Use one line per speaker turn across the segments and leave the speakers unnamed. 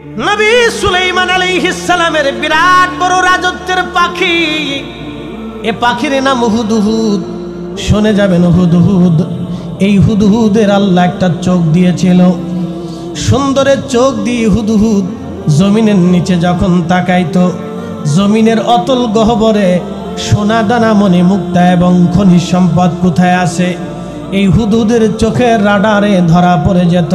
নবী সুলাইমান আলাইহিস সালামের বিরাট বড় রাজত্বের পাখি, এ পাখির নাম হুদহুদ। শুনে যাবেন হুদহুদ। এই হুদহুদের আল্লাহ একটা চোখ দিয়েছিল, সুন্দরের চোখ দিয়ে হুদহুদ জমিনের নিচে যখন তাকাইতো, জমিনের অতল গহ্বরে সোনা দানা মণি মুক্তা এবং খনিজ সম্পদ কোথায় আছে এই হুদহুদের চোখের রাডারে ধরা পড়ে যেত।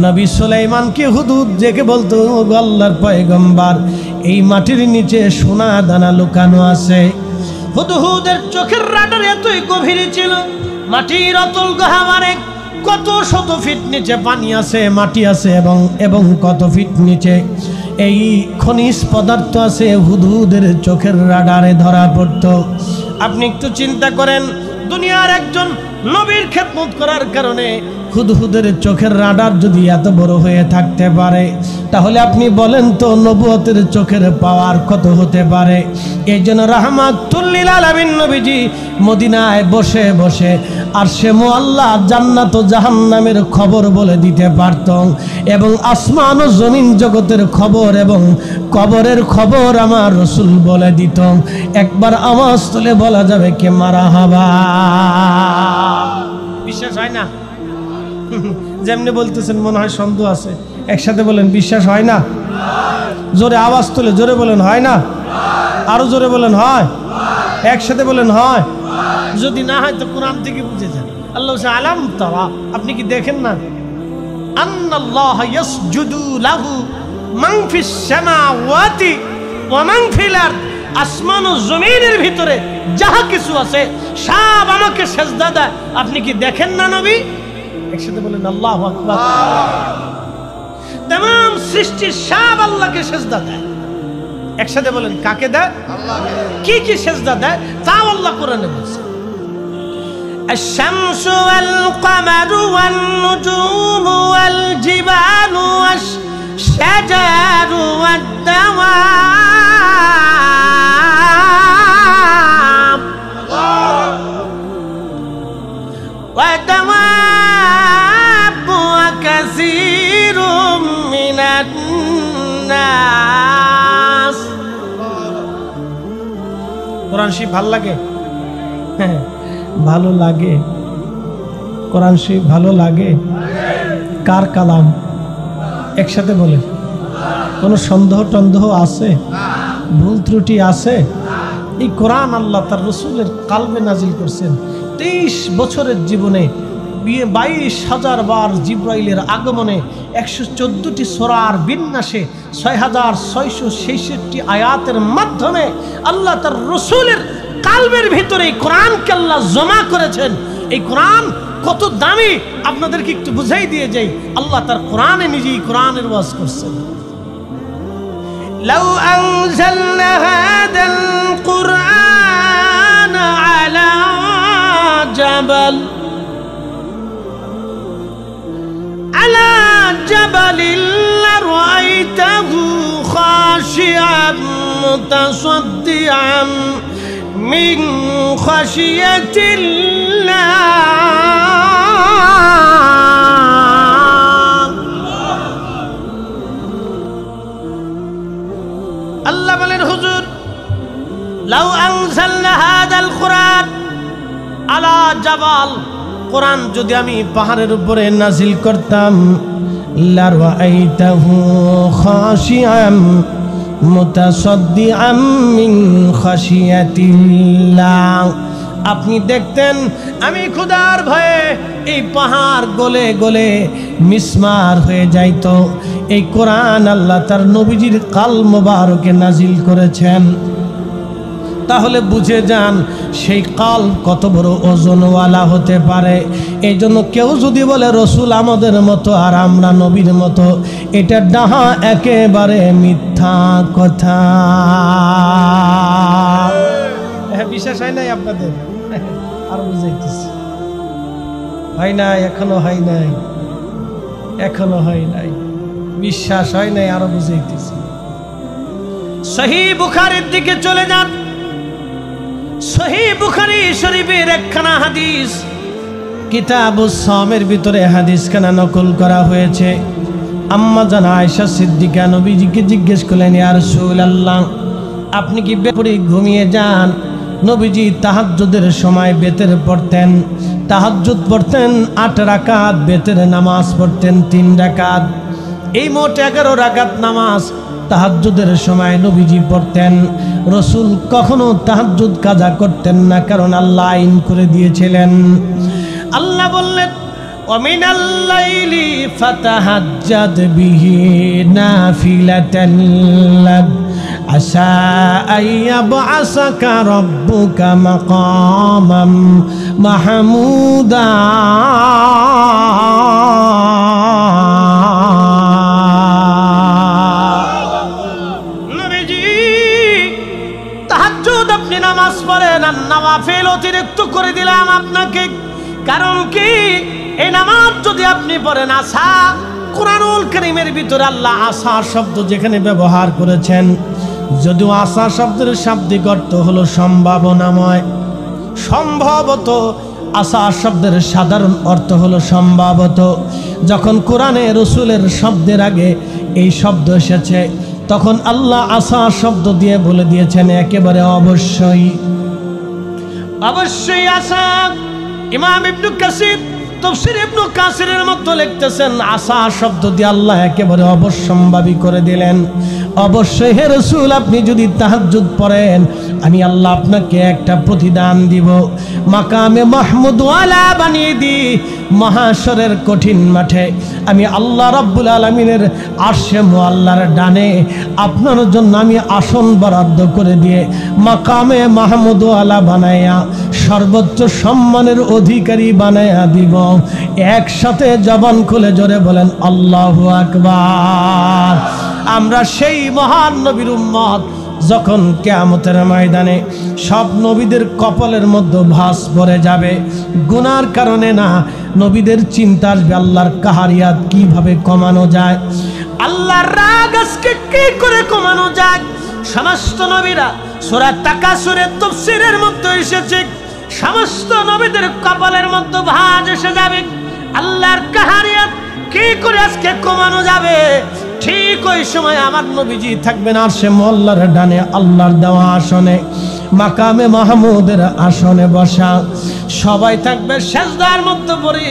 নবী সুলাইমানকে হুদহুদ জেগে বলতো, আল্লাহর পয়গম্বর, এই মাটির নিচে সোনা দানা লুকানো আছে। হুদহুদের চোখের রাডার এতই গভীর ছিল, মাটির অতল গহ্বরে কত শত ফিট নিচে পানি আছে, মাটি আছে এবং কত ফিট নিচে এই খনিজ পদার্থ আছে, হুদহুদের চোখের রাডারে ধরা পড়ত। আপনি একটু চিন্তা করেন, দুনিয়ার একজন নবীর খেদমত করার কারণে হুদহুদের চোখের রাডার যদি এত বড় হয়ে থাকতে পারে, তাহলে আপনি বলেন তো নবুয়তের চোখের পাওয়ার কত হতে পারে। এই জন্য রাহমাতুল লিল আলামিন নবীজি মদিনায় বসে বসে আরশে মুআল্লা, জান্নাত ও জাহান্নামের খবর বলে দিতে পারতেন, এবং আসমান ও জমিন জগতের খবর এবং কবরের খবর আমার রাসূল বলে দিত। একবার আওয়াজ তুলে বলা যাবে কে মারহাবা। বিশ্বাস হয় না? যেমনি বলতেছেন মনে হয় সন্দেহ আছে। একসাথে বলেন বিশ্বাস হয় না। জোরে আওয়াজ তুলে জোরে বলেন হয় না। আরো জোরে বলেন হয়। একসাথে বলেন হয়। যদি না হয় তো কোরআন থেকে বুঝে যান। আল্লাহ আলাম তারা, আপনি কি দেখেন না? আন্নাল্লাহ ইয়াসজুদু লাহু মান ফিস সামাওয়াতি ওয়া মান ফিল আরদ, আসমান ও জমিনের ভিতরে যাহা কিছু আছে সব আমাকে সেজদা দেয়। আপনি কি দেখেন না নবী? একসাথে বলেন আল্লাহু আকবার। तमाम সৃষ্টি সব আল্লাহকে সেজদা দেয়। একসাথে বলেন কাকে দেয়? আল্লাহকে। কি কি সেজদা দেয় তাও আল্লাহ কোরআনে বলছে। الشمس والقمر والنجوم والجبال والشجر والدواب وكثير من الناس। কোরআন শরীফ ভালো লাগে? ভালো লাগে। কোরআন শরীফ ভালো লাগে? কার কালাম? একসাথে বলে। কোনো সন্দেহ টন্দেহ আছে? ভুল ত্রুটি আছে? এই কোরআন আল্লাহ তার রাসূলের কালবে নাজিল করছেন। 23 বছরের জীবনে 22,000 বার জিব্রাইলের আগমনে 114টি সূরার বিন্যাসে 6,666 আয়াতের মাধ্যমে আল্লাহ তার রাসূলের কালবের ভিতরে এই কোরআনকে আল্লাহ জমা করেছেন। এই কোরআন কত দামি আপনাদেরকে একটু বুঝাই দিয়ে যাই। আল্লাহ তার কোরআনে নিজেই কোরআনের ওয়াজ করছেন। লাউ আনজালনা হাদাল কুরআন আলা জাবাল লারাআইতাহু খাশিআন মুতাসাদ্দিআন মিন খাশিয়াতিল্লাহ। আল্লাহ বলেন হুজুর, লাউ আনজালনা হাদাল কুরআন আলা জাবাল, কোরআন যদি আমি পাহাড়ের উপরে নাজিল করতাম, লারাআইতাহু খাশিআন মুতাসাদ্দিআন মিন খাশিয়াতিল্লাহ, আপনি দেখতেন আমি খোদার ভয়ে এই পাহাড় গলে গলে মিসমার হয়ে যাইত। এই কোরআন আল্লাহ তার নবীজির কাল মোবারকে নাজিল করেছেন। তাহলে বুঝে যান সেই কাল কত বড় ওজনওয়ালা হতে পারে। এই জন্য কেউ যদি বলে রসুল আমাদের মতো আর আমরা নবীর মতো, এটা ডাহা একেবারে মিথ্যা কথা। বিশ্বাস হয় নাই আপনাদের? আর বুঝাইতেছি হয় নাই, এখনো হয় নাই, এখনো হয় নাই, বিশ্বাস হয় নাই, আরো বুঝাইতেছি। সহিহ বুখারীর দিকে চলে যান। সহিহ বুখারী শরীফের একখানা হাদিস, কিতাবুস সাওমের ভিতরে হাদিসখানা নকল করা হয়েছে। আম্মা জান আয়েশা সিদ্দিকা নবীজিকে জিজ্ঞেস করলেন, ইয়া রাসূলুল্লাহ, আপনি কি বেপরে ঘুমিয়ে যান? নবীজি তাহাজ্জুদের সময় বেতের পড়তেন, তাহাজ্জুদ পড়তেন 8 রাকাত, বেতের নামাজ পড়তেন 3 রাকাত। এই মোট 11 রাকাত নামাজ তাহাজ্জুদের সময় নবীজি পড়তেন। রাসূল কখনো তাহাজ্জুদ কাজা করতেন না, কারণ আল্লাহ আইন করে দিয়েছিলেন। আল্লাহ বললেন, ومن الليل فتهجد به نافلة لك عسى أن يبعثك ربك مقاما محمودا। নবীজি তাহাজ্জুদ আপনি নামাজ পড়েন, আর নওয়াফিল অতিরিক্ত করে দিলাম আপনাকে। কারণ কি? এই নামাজ যদি আপনি পড়েন, আসা, কুরআনুল কারীমের ভিতরে আল্লাহ আসা শব্দ যেখানে ব্যবহার করেছেন, যদিও আসা শব্দের শাব্দিক অর্থ হলো সম্ভাবনাময়, সম্ভবত আসা শব্দের সাধারণ অর্থ হলো সম্ভবত। যখন কোরআনে রাসূলের শব্দের আগে এই শব্দ এসেছে, তখন আল্লাহ আসা শব্দ দিয়ে বলে দিয়েছেন একেবারে অবশ্যই, অবশ্যই আসা। ইমাম ইবনে কাসির তাফসীর ইবনে কাসিরের মধ্যে লিখতেছেন, আসা শব্দ দিয়ে আল্লাহ একেবারে অবশ্যম্ভাবী করে দিলেন। অবশ্যই হে রাসূল, আপনি যদি তাহাজ্জুদ পড়েন, আমি আল্লাহ আপনাকে একটা প্রতিদান দিব, মাকামে মাহমুদ ওয়ালা বানিয়ে দিই। মহাশরের কঠিন মাঠে আমি আল্লাহ রাব্বুল আলামিনের আরশে মুআল্লার ডানে আপনার জন্য আমি আসন বরাদ্দ করে দিয়ে মাকামে মাহমুদ ওয়ালা বানায়া সর্বোচ্চ সম্মানের অধিকারী বানায়া দিব। একসাথে জবান খুলে জোরে বলেন আল্লাহু আকবার। আমরা সেই মহান নবীর উম্মত, যখন কিয়ামতের ময়দানে সব নবীদের কপালের মধ্যে ভাঁজ পড়ে যাবে, গুনার কারণে না, নবীদের চিন্তা আসবে আল্লাহর কাহারিয়াত কিভাবে কমানো যায়, আল্লাহর রাগ আজকে কি করে কমানো যায়। সমস্ত নবীরা সূরা তাকাসুরের তাফসীরের মধ্যে এসেছে, সমস্ত নবীদের কপালের মধ্যে ভাঁজ এসে যাবে, আল্লাহর কাহারিয়াত কি করে আজকে কমানো যাবে। ঠিক ওই সময় আমার নবীজি থাকবেন আরশে মুআল্লার ডানে, আল্লাহর দেওয়া আসনে, মাকামে মাহমুদের আসনে বসা। সবাই থাকবে সেজদার মধ্যে পড়ে,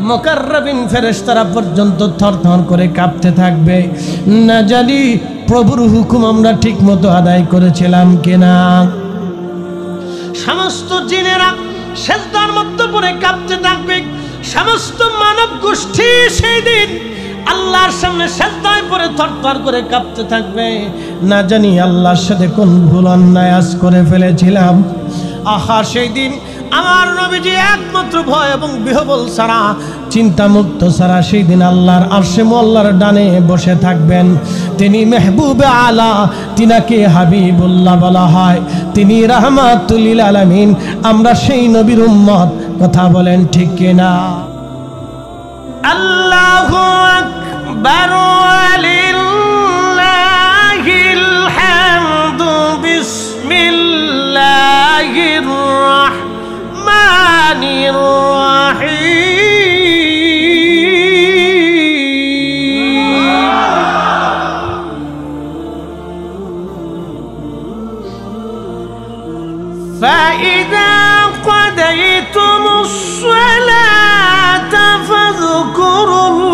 মুকাররাবিন ফেরেশতারা পর্যন্ত থরথর করে কাঁপতে থাকবে। না জানি প্রভুর হুকুম আমরা ঠিক মতো আদায় করেছিলাম কিনা। সমস্ত জিনেরা সেজদার মধ্যে পড়ে কাঁপতে থাকবে, সমস্ত মানব গোষ্ঠী সেই দিন আল্লাহর সামনে সেজদায় পড়ে থরথর করে কাঁপতে থাকবে। না জানি আল্লাহর সাথে কোন ভুল অন্যায় আজ করে ফেলেছিলাম। আহা, সেই দিন আমার নবীজি একমাত্র ভয় এবং বিহবল ছাড়া, চিন্তামুক্ত ছাড়া সেই দিন আল্লাহর আরশে মুআল্লার ডানে বসে থাকবেন। তিনি মেহবুবে আলা, তিনাকে হাবিবুল্লাহ বলা হয়, তিনি রাহমাতুল লিল আলামিন। আমরা সেই নবীর উম্মত, কথা বলেন ঠিক কিনা? আল্লাহু আকবার ওয়ালিল্লাহিল হামদু। বিসমিল্লাহির রাহমানির রাহিম। ফাইদা কাদাইতুমুস সালাতা ফাযকুরুল্লাহা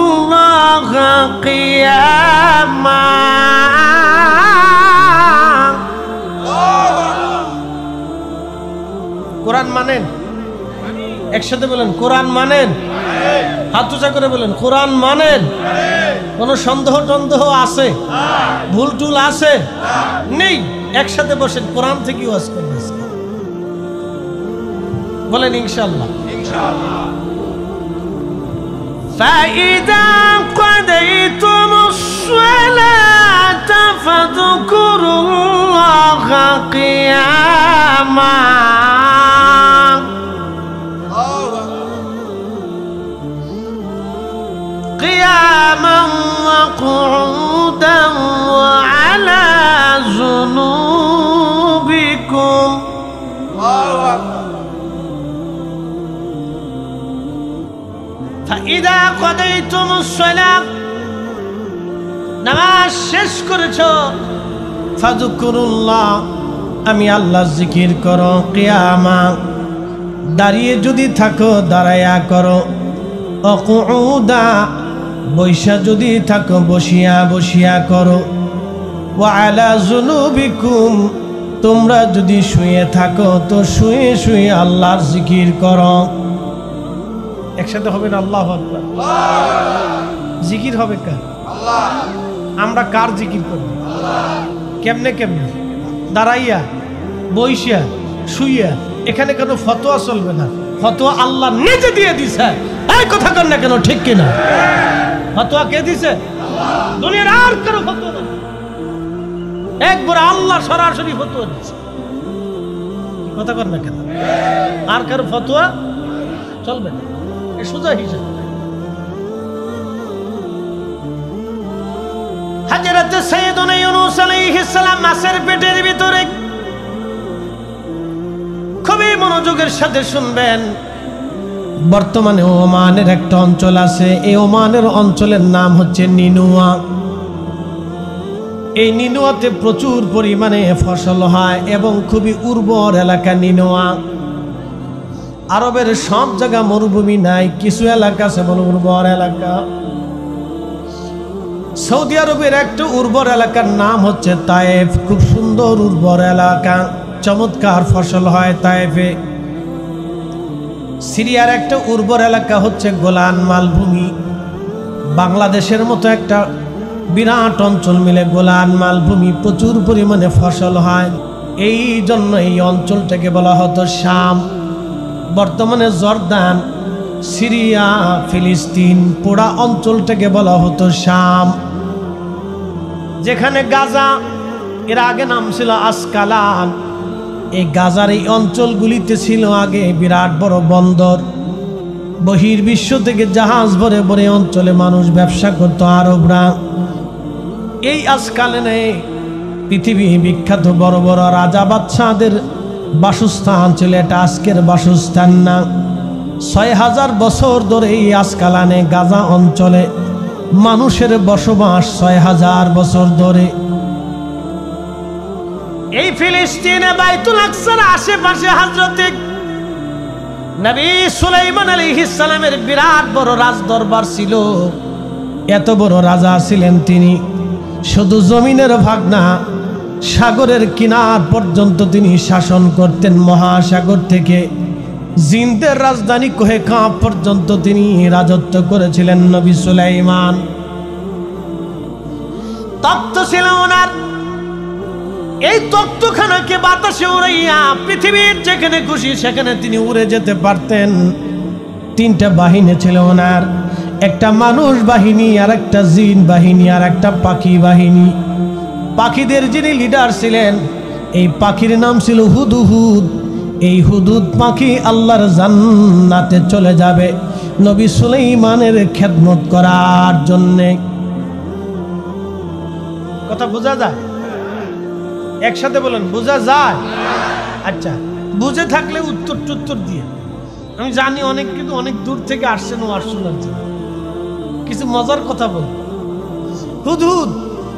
কিয়ামা। কোরআন মানেন? একসাথে বলেন কোরআন মানেন। হাত উঁচা করে বলেন কোরআন মানেন। কোন সন্দেহ টন্দেহ আছে? ভুল টুল আছে? নেই। একসাথে বসেন, কোরআন থেকে ওয়াজ করবেন, বলেন ইনশাআল্লাহ। ইনশাআল্লাহ। فإذا قضيتم الصلاة فاذكروا الله قياما قياما وقعودا وعلى جنوبكم. فإذا قضيتم الصلاة নামাজ শেষ করেছো, ফাযকুরুল্লাহ, আমি আল্লাহ জিকির করো। কিয়ামা, দাঁড়িয়ে যদি থাকো দাঁড়ায়া করো। অকুউদা, বৈশা যদি থাকো বসিয়া বসিয়া করো। ওয়া আলা জুনুবিকুম, তোমরা যদি শুয়ে থাকো তো শুয়ে শুয়ে আল্লাহর জিকির করো। একসাথে হবে না? আল্লাহু আকবার। জিকির হবে কার? আল্লাহ। আমরা কার জিকির করব? কেমনে কেমনে? দাঁড়াইয়া, বইসিয়া, শুইয়া। এখানে কোনো ফতোয়া চলবে না, ফতোয়া আল্লাহ নিজে দিয়ে দিছে। এই কথা কর না কেন, ঠিক কিনা? ফতোয়া কে দিছে? দুনিয়ার আর কারো ফতোয়া না, একবার আল্লাহ সরাসরি ফতোয়া দিছে। কথা কর না কেন? আর কারো ফতোয়া চলবে না, এ সোজা হিসাব। হযরত সাইয়েদুনা ইউনূস আলাইহিস সালাম মাছের পেটের ভিতরে, খুবই মনোযোগের সাথে শুনবেন। বর্তমানে ওমানের একটা অঞ্চল আছে, এই ওমানের অঞ্চলের নাম হচ্ছে নিনুয়া। এই নিনুয়াতে প্রচুর পরিমাণে ফসল হয় এবং খুবই উর্বর এলাকা নিনুয়া। আরবের সব জায়গা মরুভূমি নাই, কিছু এলাকা আছে বড় উর্বর এলাকা। সৌদি আরবের একটা উর্বর এলাকার নাম হচ্ছে তায়েফ, খুব সুন্দর উর্বর এলাকা, চমৎকার ফসল হয় তায়েফে। সিরিয়ার একটা উর্বর এলাকা হচ্ছে গোলান মালভূমি। বাংলাদেশের মতো একটা বিরাট অঞ্চল মিলে গোলান মালভূমি, প্রচুর পরিমাণে ফসল হয়। এই জন্য এই অঞ্চলটাকে বলা হতো শাম। বর্তমানে জর্দান, সিরিয়া, ফিলিস্তিন পোড়া অঞ্চলটাকে বলা হতো শাম। যেখানে গাজা, এর আগে নাম ছিল আসকালান। এই গাজার এই অঞ্চলগুলিতে ছিল আগে বিরাট বড় বন্দর। বহির্বিশ্ব থেকে জাহাজ ভরে ভরে অঞ্চলে মানুষ ব্যবসা করত আরবরা। এই আসকালানে পৃথিবী বিখ্যাত বড় বড় রাজা বাদশাহদের বাসস্থান ছিল। এটা আজকের বাসস্থান না। ৬০০০ বছর ধরে এই আসকালানে গাজা অঞ্চলে মানুষের বসবাস, ৬০০০ বছর ধরে। এই ফিলিস্তিনে বাইতুল আকসার আশেপাশে হযরত নবী সুলাইমান আলাইহিস সালামের বিরাট বড় রাজদরবার ছিল। এত বড় রাজা ছিলেন তিনি। শুধু জমিনের ভাগ না, সাগরের কিনার পর্যন্ত তিনি শাসন করতেন। মহাসাগর থেকে জিনদের রাজধানী কোহেকা পর্যন্ত তিনি রাজত্ব করেছিলেন নবী সুলাইমান। তখ্ত ছিল ওনার। এই তখ্তখানাকে বাতাসে উড়াইয়া পৃথিবীর যেখানে খুশি সেখানে তিনি উড়ে যেতে পারতেন। ৩টা বাহিনী ছিল ওনার, একটা মানুষ বাহিনী, আর একটা জিন বাহিনী, আর একটা পাখি বাহিনী। পাখিদের যিনি লিডার ছিলেন, এই পাখির নাম ছিল হুদহুদ। এই হুদহুদ পাখি আল্লাহর জান্নাতে চলে যাবে নবী সুলাইমানের খেদমত করার জন্যে। কথা বোঝা যায়? একসাথে বলেন, বোঝা যায়? আচ্ছা, বুঝে থাকলে উত্তর দিয়ে। আমি জানি অনেক, কিন্তু অনেক দূর থেকে আসছেন ও আসছেন। কিছু মজার কথা বল। হুদহুদ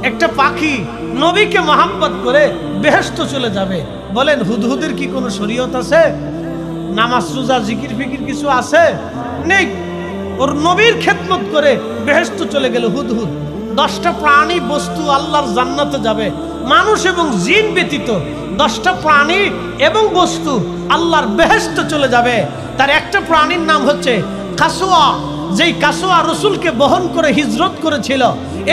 একটা পাখি, নবীকে মহাব্বত করে বেহেশত চলে যাবে। বলেন, হুদহুদের কি কোনো শরীয়ত আছে? নামাজ রোজা জিকির ফিকির কিছু আছে? নেই। ওর নবীর খেদমত করে বেহেশত চলে গেল হুদহুদ। 10টা প্রাণী বস্তু আল্লাহর জান্নাতে যাবে, মানুষ এবং জিন ব্যতীত 10টা প্রাণী এবং বস্তু আল্লাহর বেহেশত চলে যাবে। তার একটা প্রাণীর নাম হচ্ছে কাসওয়া। যেই কাসওয়া রসুলকে বহন করে হিজরত করেছিল,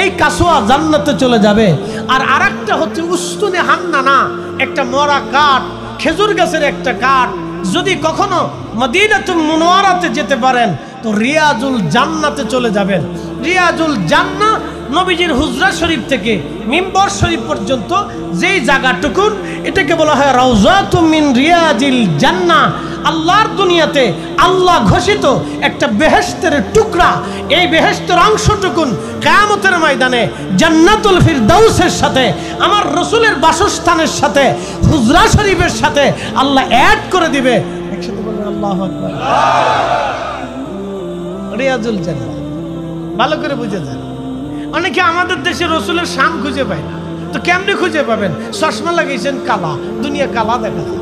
এই কাসওয়া জান্নাতে চলে যাবে। আর আরেকটা হচ্ছে উস্তুনে হান্নানা, একটা মরা কাঠ, খেজুর গাছের একটা কাঠ। যদি কখনো মদিনাতুল মুনওয়ারাতে যেতে পারেন তো রিয়াজুল জান্নাতে চলে যাবেন। রিয়াজুল জান্নাহ নবীজির হুজরা শরীফ থেকে মিম্বর শরীফ পর্যন্ত যেই জায়গাটুকুন, এটাকে বলা হয় রাউজাতুম মিন রিয়াজিল জান্নাহ। আল্লাহর দুনিয়াতে আল্লাহ ঘোষিত একটা বেহেশতের টুকরা। এই বেহেশতের অংশটুকুন কিয়ামতের ময়দানে জান্নাতুল ফিরদাউসের সাথে, আমার রসুলের বাসস্থানের সাথে, হুজরা শরীফের সাথে আল্লাহ অ্যাড করে দিবে। একসাথে বলবেন আল্লাহু আকবার। রিয়াজুল জান্নাহ ভালো করে বুঝে যান। অনেকে আমাদের দেশে রসুলের শান খুঁজে পায় না, তো কেমনে খুঁজে পাবেন? চশমা লাগাইছেন কালা, দুনিয়া কালা দেখা যায়।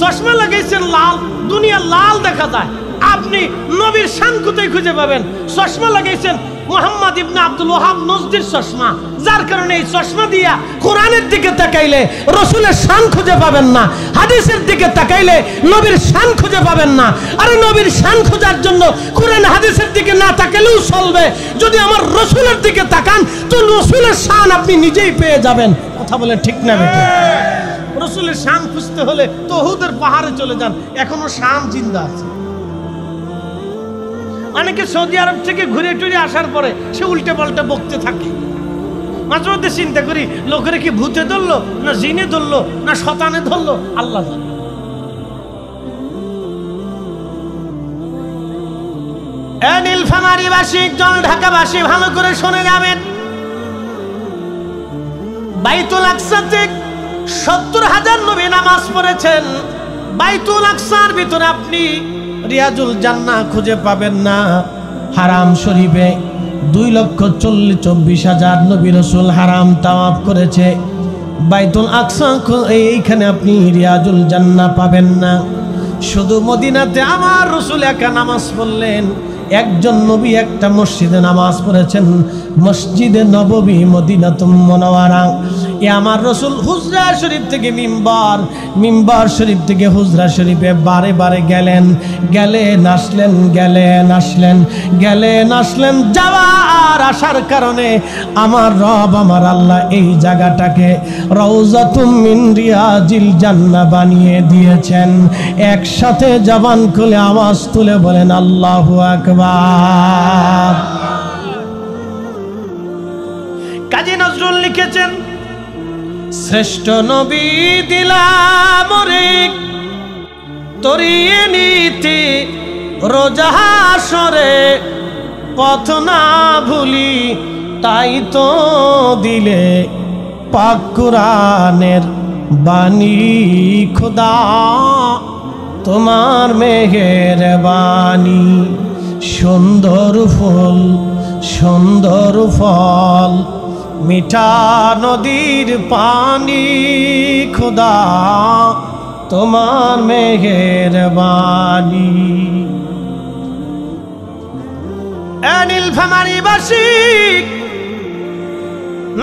চশমা লাগাইছেন লাল, দুনিয়া লাল দেখা যায়। আপনি নবীর শান কোথায় খুঁজে পাবেন? চশমা লাগাইছেন মুহাম্মদ ইবনে আব্দুল ওয়াহাব নজদির চশমা, যার কারণে এই চশমা দিয়া কোরআনের দিকে তাকাইলে রসুলের শান খুঁজে পাবেন না, হাদিসের দিকে তাকাইলে নবীর শান খুঁজে পাবেন না। আরে নবীর শান খোঁজার জন্য কোরআন হাদিসের দিকে না তাকালেও চলবে, যদি আমার রসুলের দিকে তাকান তো রসুলের শান আপনি নিজেই পেয়ে যাবেন। কথা বলে ঠিক না বেটা? রসুলের শান খুঁজতে হলে তো উহুদের পাহাড়ে চলে যান, এখনো শান জিন্দা আছে। অনেকে সৌদি আরব থেকে ঘুরে টুরে আসার পরে সে উল্টে পাল্টে বকতে থাকে। মাঝে মধ্যে চিন্তা করি, লোকের কি ভূতে ধরলো, না জিনে ধরলো, না শতানে ধরলো, আল্লাহ জানে। নীলফামারীবাসী, জল ঢাকাবাসী ভালো করে শুনে যাবেন। বাইতুল আকসাতে 70,000 নবী নামাজ পড়েছেন। বাইতুল আকসার ভিতরে আপনি রিয়াজুল জান্নাহ খুঁজে পাবেন না। হারাম শরীফে 2,24,000 নবী রাসূল হারাম তাওয়াফ করেছে। বাইতুল আকসা এইখানে আপনি রিয়াজুল জান্নাহ পাবেন না। শুধু মদিনাতে আমার রাসূল একা নামাজ পড়লেন। একজন নবী একটা মসজিদে নামাজ পড়েছেন, মসজিদে নববী মদিনাতুল মুনাওয়ারা। এ আমার রাসূল হুজরা শরীফ থেকে মিম্বার শরীফ থেকে হুজরা শরীফে বারে বারে গেলেন আসলেন। যাওয়ার আসার কারণে আমার রব আমার আল্লাহ এই জায়গাটাকে রওজাতুম মিন রিয়াজিল জান্নাহ বানিয়ে দিয়েছেন। একসাথে জবান খুলে আওয়াজ তুলে বলেন আল্লাহু আকবার। কাজী নজরুল লিখেছেন, শ্রেষ্ঠ নবী দিলাম রে তরিয়ে নিতে রোজা হাসরে, পথ না ভুলি তাই তো দিলে পাক কুরআনের বাণী। খোদা তোমার মেহেরবানি, সুন্দর ফুল সুন্দর ফল মিঠা নদীর পানি। খোদা তোমার মেহেরবানি। নীলফামারীবাসী,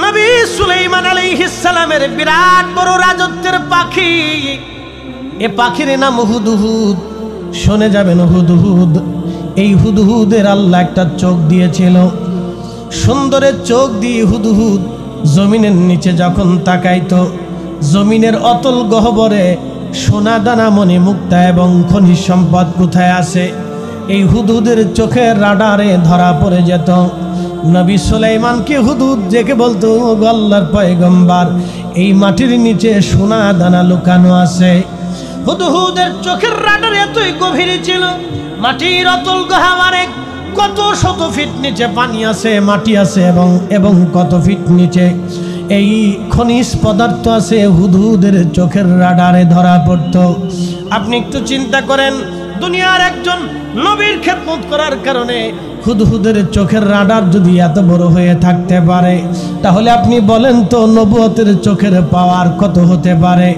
নবী সুলাইমান আলাইহিস সালামের বিরাট বড় রাজত্বের পাখি, এ পাখির নাম হুদহুদ। শুনে যাবেন হুদহুদ। এই হুদহুদের আল্লাহ একটা চোখ দিয়েছিল। সুন্দরের চোখ দিয়ে হুদহুদ জমিনের নিচে যখন তাকাইতো, জমিনের অতল গহ্বরে সোনা দানা মণি মুক্তা এবং খনিজ সম্পদ কোথায় আছে এই হুদহুদের চোখের রাডারে ধরা পড়ে যেত। নবী সুলাইমানকে হুদহুদ ডেকে বলতো, আল্লাহর পয়গম্বর, এই মাটির নিচে সোনা দানা লুকানো আছে। হুদহুদের চোখের রাডার এতই গভীর ছিল, মাটির অতল গহ্বরে কত শত ফিট নিচে পানি আছে, মাটি আছে এবং কত ফিট নিচে এই খনিজ পদার্থ আছে, হুদহুদের চোখের রাডারে ধরা পড়ত। আপনি একটু চিন্তা করেন, দুনিয়ার একজন নবীর খেদমত করার কারণে হুদহুদের চোখের রাডার যদি এত বড় হয়ে থাকতে পারে, তাহলে আপনি বলেন তো নবুয়তের চোখের পাওয়ার কত হতে পারে।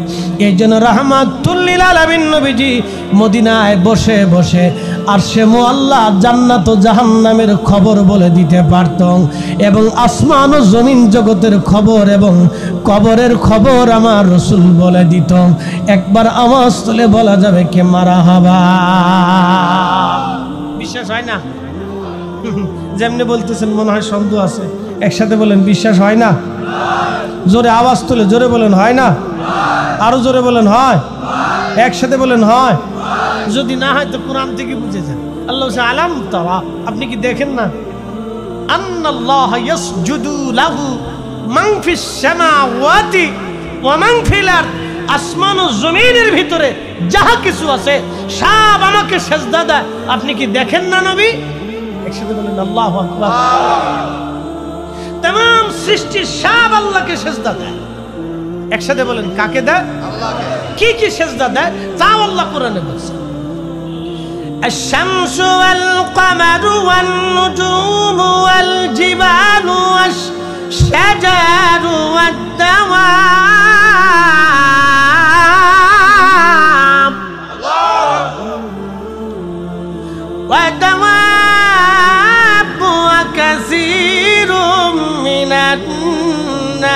এই জন্য রাহমাতুল লিল আলামিন নবীজি মদিনায় বসে বসে আরশে মুআল্লা, জান্নাত ও জাহান্নামের খবর বলে দিতে পারত, এবং আসমান ও জমিন জগতের খবর এবং কবরের খবর আমার রাসূল বলে দিত। একবার আওয়াজ তুলে বলা যাবে কে মারহাবা। বিশ্বাস হয় না? যেমনি বলতেছেন মনে হয় সন্দেহ আছে। একসাথে বলেন বিশ্বাস হয় না? জোরে আওয়াজ তুলে জোরে বলেন হয় না? আরো জোরে বলেন হয়? একসাথে বলেন হয়? যদি না হয় তো কোরআন থেকে বুঝে যান। আল্লাহ আলাম তারা, আপনি কি দেখেন না? আন্নাল্লাহ ইয়াসজুদু লাহু মান ফিস সামাওয়াতি ওয়া মান ফিল আরদ। আসমান ও জমিনের ভিতরে যাহা কিছু আছে সব আমাকে সেজদা দেয়। আপনি কি দেখেন না নবী? একসাথে বলেন আল্লাহু আকবার। तमाम সৃষ্টি সব আল্লাহকে সেজদা দেয়। একসাথে বলেন কাকে দেয়? আল্লাহকে। কি কি সেজদা দেয় তাও আল্লাহ কোরআনে বলছে। الشمس والقمر والنجوم والجبال والشجر والدواب وكثير من الناس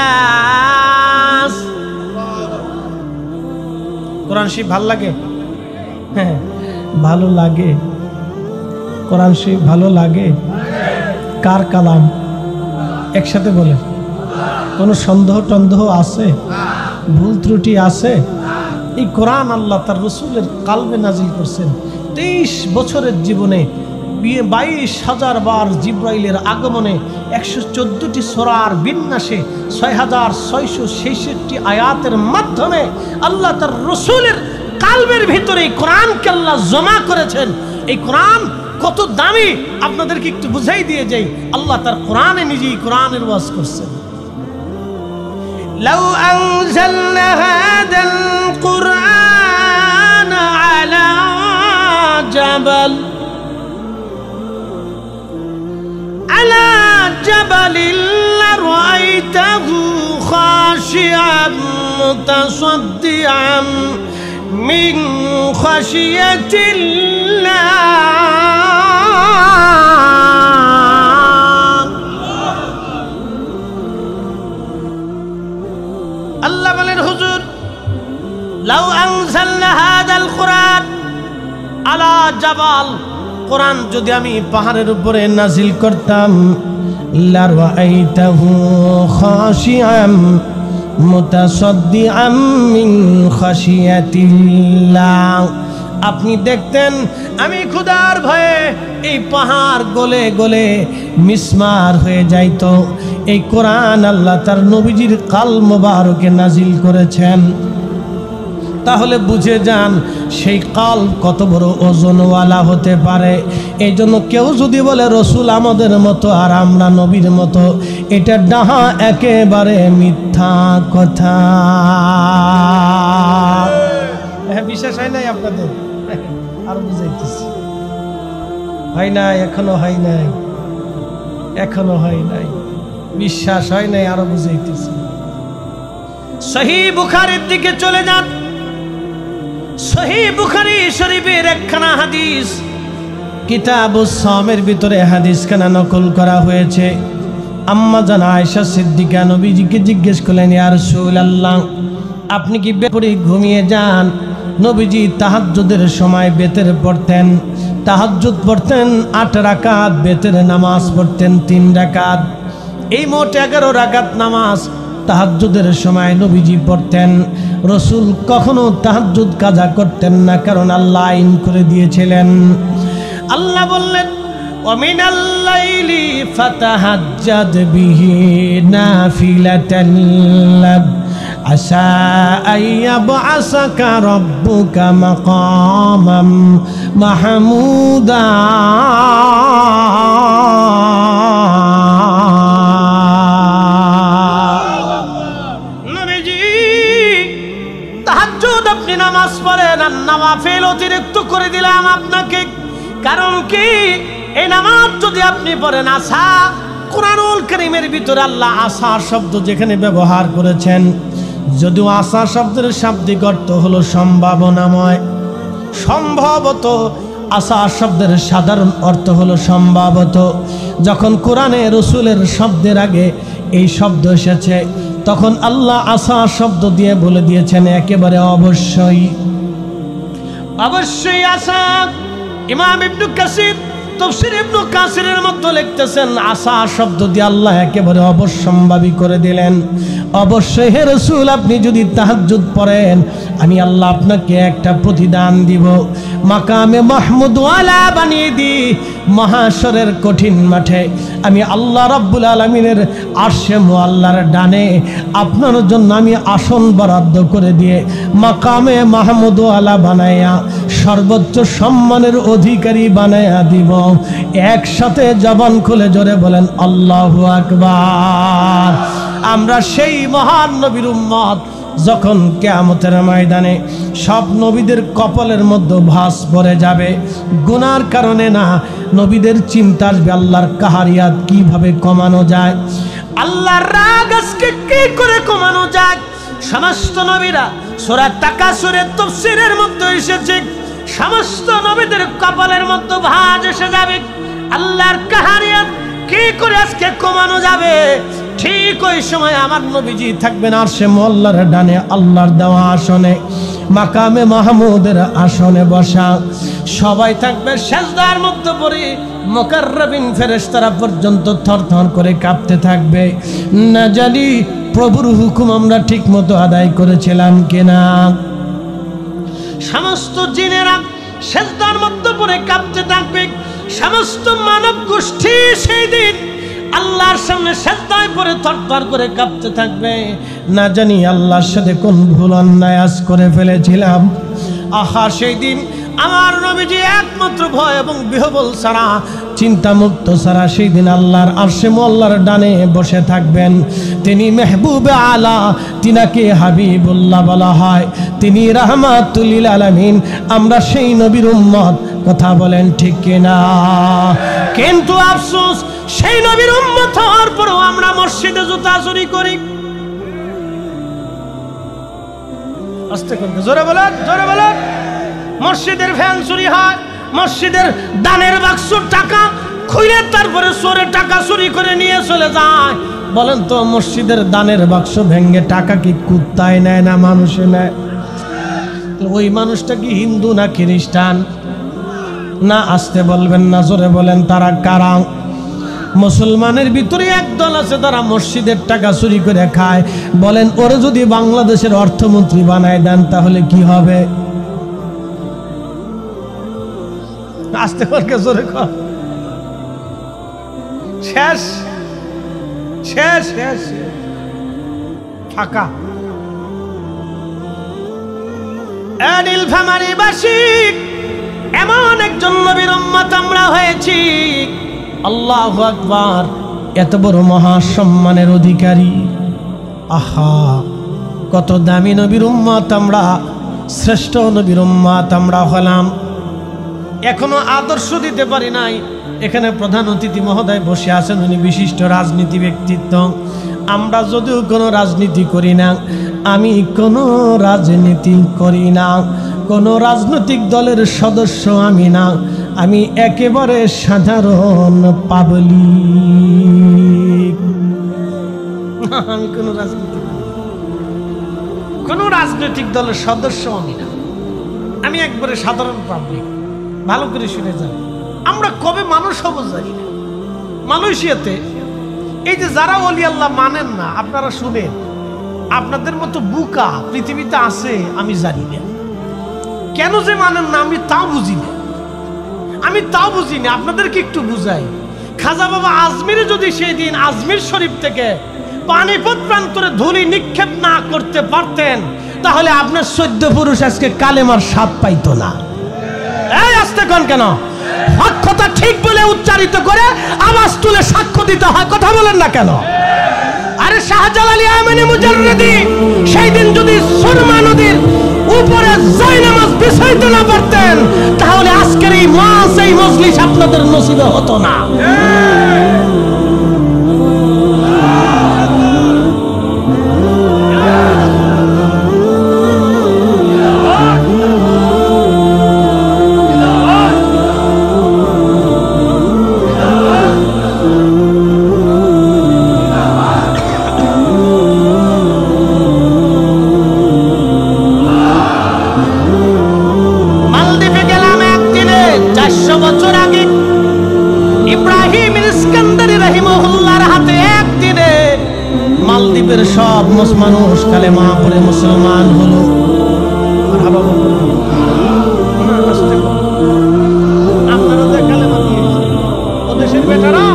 কোরআন শরীফ ভালো লাগে? হ্যাঁ ভালো লাগে। কোরআন শরীফ ভালো লাগে? কার কালাম? একসাথে বলে। কোনো সন্দেহ টন্দেহ আছে? ভুল ত্রুটি আছে? এই কোরআন আল্লাহ তার রসুলের কালবে নাজিল করছেন। 23 বছরের জীবনে 22,000 বার জিব্রাইলের আগমনে 114টি সূরার বিন্যাসে 6,666 আয়াতের মাধ্যমে আল্লাহ তার রসুলের কালবের ভিতরে কোরআনকে আল্লাহ জমা করেছেন। এই কোরআন কত দামি আপনাদেরকে একটু বুঝাই দিয়ে যাই। আল্লাহ তার কোরআনে নিজেই কোরআনের ওয়াজ করছেন। লাউ আনজালনা হাদাল কুরআন আলা জাবাল লারাআইতাহু খাশিআন মুতাসাদ্দিআন মিন খাশিয়াতিল্লাহ। আল্লাহ বলেন, হুজুর লাউ আনজালনা হাদাল কুরআন আলা জাবাল, কোরআন যদি আমি পাহাড়ের উপরে নাজিল করতাম, লারাআইতাহু খাশিআন মুতাসাদ্দিআন মিন খাশিয়াতিল্লাহ, আপনি দেখতেন আমি খোদার ভয়ে এই পাহাড় গলে গলে মিসমার হয়ে যাইত। এই কোরআন আল্লাহ তার নবীজির কাল মোবারকে নাজিল করেছেন। তাহলে বুঝে যান সেই কাল কত বড় ওজনওয়ালা হতে পারে। এই জন্য কেউ যদি বলে রসুল আমাদের মতো আর আমরা নবীর মতো, এটা ডাহা একেবারে মিথ্যা কথা। হ্যাঁ, বিশ্বাস হয় নাই আপনাদের? আর বুঝাইতেছি, হয় নাই, এখনো হয় নাই, এখনো হয় নাই, বিশ্বাস হয় নাই, আরো বুঝাইতেছি। সহিহ বুখারীর দিকে চলে যান। সহিহ বুখারী শরীফের একখানা হাদিস, কিতাবুস সাওমের ভিতরে হাদিসখানা নকল করা হয়েছে। আম্মা জান আয়েশা সিদ্দিকা নবীজিকে জিজ্ঞেস করলেন, ইয়া রাসূলুল্লাহ, আপনি কি বেপরি ঘুমিয়ে যান? নবীজি তাহাজ্জুদের সময় বেতের পড়তেন, তাহাজ্জুদ পড়তেন 8 রাকাত, বেতের নামাজ পড়তেন 3 রাকাত। এই মোট 11 রাকাত নামাজ তাহাজ্জুদের সময় নবীজি পড়তেন। রসুল কখনো তাহাজ্জুদ কাজা করতেন না, কারণ আল্লাহ আইন করে দিয়েছিলেন। আল্লাহ বললেন, ওয়ামিনাল লাইলি ফাতাহাজ্জাদ বিহি নাফিলাতান লাক আসা আইয়াবআসাকা রাব্বুকা মাকামাম মাহমুদা। আপনি নামাজ পড়েন আর নওয়াফিল অতিরিক্ত করে দিলাম আপনাকে। কারণ কি, এই নামাজ যদি আপনি পড়েন, আসা, কুরআনুল কারীমের ভিতরে আল্লাহ আসা শব্দ যেখানে ব্যবহার করেছেন, যদিও আসা শব্দের শাব্দিক অর্থ হলো সম্ভাবনাময়, সম্ভবত আসা শব্দের সাধারণ অর্থ হলো সম্ভবত। যখন কোরআনে রসুলের শব্দের আগে এই শব্দ এসেছে, তখন আল্লাহ আসা শব্দ দিয়ে বলে দিয়েছেন একেবারে অবশ্যই, অবশ্যই আসা। ইমাম ইবনে কাসির তাফসীর ইবনে কাসিরের মধ্যে লিখতেছেন, আসা শব্দ দিয়ে আল্লাহ একেবারে অবশ্যম্ভাবী করে দিলেন। অবশ্যই হে রাসূল, আপনি যদি তাহাজ্জুদ পড়েন, আমি আল্লাহ আপনাকে একটা প্রতিদান দিব, মাকামে মাহমুদ ওয়ালা বানিয়ে দি। মহাশরের কঠিন মাঠে আমি আল্লাহ রাব্বুল আলামিনের আরশে মুআল্লার ডানে আপনার জন্য আমি আসন বরাদ্দ করে দিয়ে মাকামে মাহমুদ ওয়ালা বানায়া সর্বোচ্চ সম্মানের অধিকারী বানায়া দিব। একসাথে জবান খুলে জোরে বলেন আল্লাহু আকবার। আমরা সেই মহান নবীর উম্মত, যখন কিয়ামতের ময়দানে সব নবীদের কপালের মধ্যে ভাঁজ পড়ে যাবে, গুনার কারণে না, নবীদের চিন্তা আসবে আল্লাহর কাহারিয়াত কিভাবে কমানো যায়, আল্লাহর রাগ আজকে কি করে কমানো যায়। সমস্ত নবীরা সূরা তাকাসুরের তাফসীরের মধ্যে এসেছে, সমস্ত নবীদের কপালের মধ্যে ভাঁজ এসে যাবে, আল্লাহর কাহারিয়াত কি করে আজকে কমানো যাবে। ঠিক ওই সময় আমার নবীজি থাকবেন আরশে মোল্লার ডানে, আল্লাহর দেওয়া আসনে, মাকামে মাহমুদের আসনে বসা। সবাই থাকবে সেজদার মধ্যে পড়ে, মুকাররাবিন ফেরেশতারা পর্যন্ত থরথর করে কাঁপতে থাকবে। না জানি প্রভুর হুকুম আমরা ঠিক মতো আদায় করেছিলাম কিনা। সমস্ত জিনেরা সেজদার মধ্যে পড়ে কাঁপতে থাকবে, সমস্ত মানব গোষ্ঠী সেই দিন আল্লাহর সামনে সেজদায় পড়ে থরথর করে কাঁপতে থাকবে। না জানি আল্লাহর সাথে কোন ভুল অন্যায় আজ করে ফেলেছিলাম। আহা, সেই দিন আমার নবীজি একমাত্র ভয় এবং বিহ্বল ছাড়া, চিন্তা মুক্ত ছাড়া সেই দিন আল্লাহর আরশে মোল্লার ডানে বসে থাকবেন। তিনি মেহবুবে আলা, তিনাকে হাবিবুল্লাহ বলা হয়, তিনি রাহমাতুল লিল আলামিন। আমরা সেই নবীর উম্মত, কথা বলেন ঠিক কিনা? কিন্তু আফসোস, সেই নবীর উম্মত হওয়ার পরেও আমরা মসজিদে জুতা চুরি করি। আস্তে করে জোরে বলেন, জোরে বলেন। মসজিদের ফ্যান চুরি হয়, মসজিদের দানের বাক্স টাকা খুলে তারপরে চোরে টাকা চুরি করে নিয়ে চলে যায়। বলেন তো, মসজিদের দানের বাক্স ভেঙে টাকা কি কুত্তায় নেয় না মানুষে নেয়? ওই মানুষটা কি হিন্দু না খ্রিস্টান? না, আসতে বলবেন না, জোরে বলেন, তারা কারা? মুসলমানের ভিতরে একদল আছে, তারা মসজিদের টাকা চুরি করে খায়। বলেন, ওরা যদি বাংলাদেশের অর্থমন্ত্রী বানায় দেন তাহলে কি হবে? আসতে পারকে জোরে কর। শেষ শেষ শেষ ফাঁকা। নীলফামারীবাসী এমন একজন নবীর উম্মত আমরা হয়েছি, আল্লাহু আকবার, এত বড় মহা সম্মানের অধিকারী। আহা, কত দামি নবীর উম্মত আমরা, শ্রেষ্ঠ নবীর উম্মত আমরা হলাম। এখনো আদর্শ দিতে পারি নাই। এখানে প্রধান অতিথি মহোদয় বসে আছেন, উনি বিশিষ্ট রাজনীতি ব্যক্তিত্ব। আমরা যদিও কোনো রাজনীতি করি না, আমি কোনো রাজনীতি করি না, কোনো রাজনৈতিক দলের সদস্য আমি না, আমি একেবারে সাধারণ পাবলিক। আমি কোনো রাজনৈতিক দলের সদস্য আমি না, আমি একবারে সাধারণ পাবলিক। ভালো করে শুনে যান, আমরা কবে মানুষ হব জানি না। মালয়েশিয়াতে এই যে যারা ওলি আল্লাহ মানেন না, আপনারা শুনেন, আপনাদের মতো বুকা পৃথিবীতে আছে আমি জানি না। কেন যে মানেন না আমি তাও বুঝি না, আপনাদেরকে একটু বুঝাই। খাজা বাবা আজমিরে যদি সেই দিন আজমির শরীফ থেকে পানিপত প্রান্তরে ধুলি নিক্ষেপ না করতে পারতেন, তাহলে আপনার 14 পুরুষ আজকে কালেমার স্বাদ পাইতো না। এই আসতে কোন কেন? হকটা ঠিক বলে উচ্চারিত করে আওয়াজ তুলে সাক্ষ্য দিতে হয়, কথা বলেন না কেন? আরে শাহজালালী আমিনী মুজাররিদি সেই দিন যদি সুরমা নদীর উপরে জায়নামাজ বিছাইতে না পারতেন, তাহলে আজকের এই মাস, এই মজলিস আপনাদের নসিবে হতো না। মালদ্বীপের সব মানুষ কালেমা পড়ে মুসলমান হলো। আপনারা যে কালেমা দিয়েছেন, ও দেশের বেটারা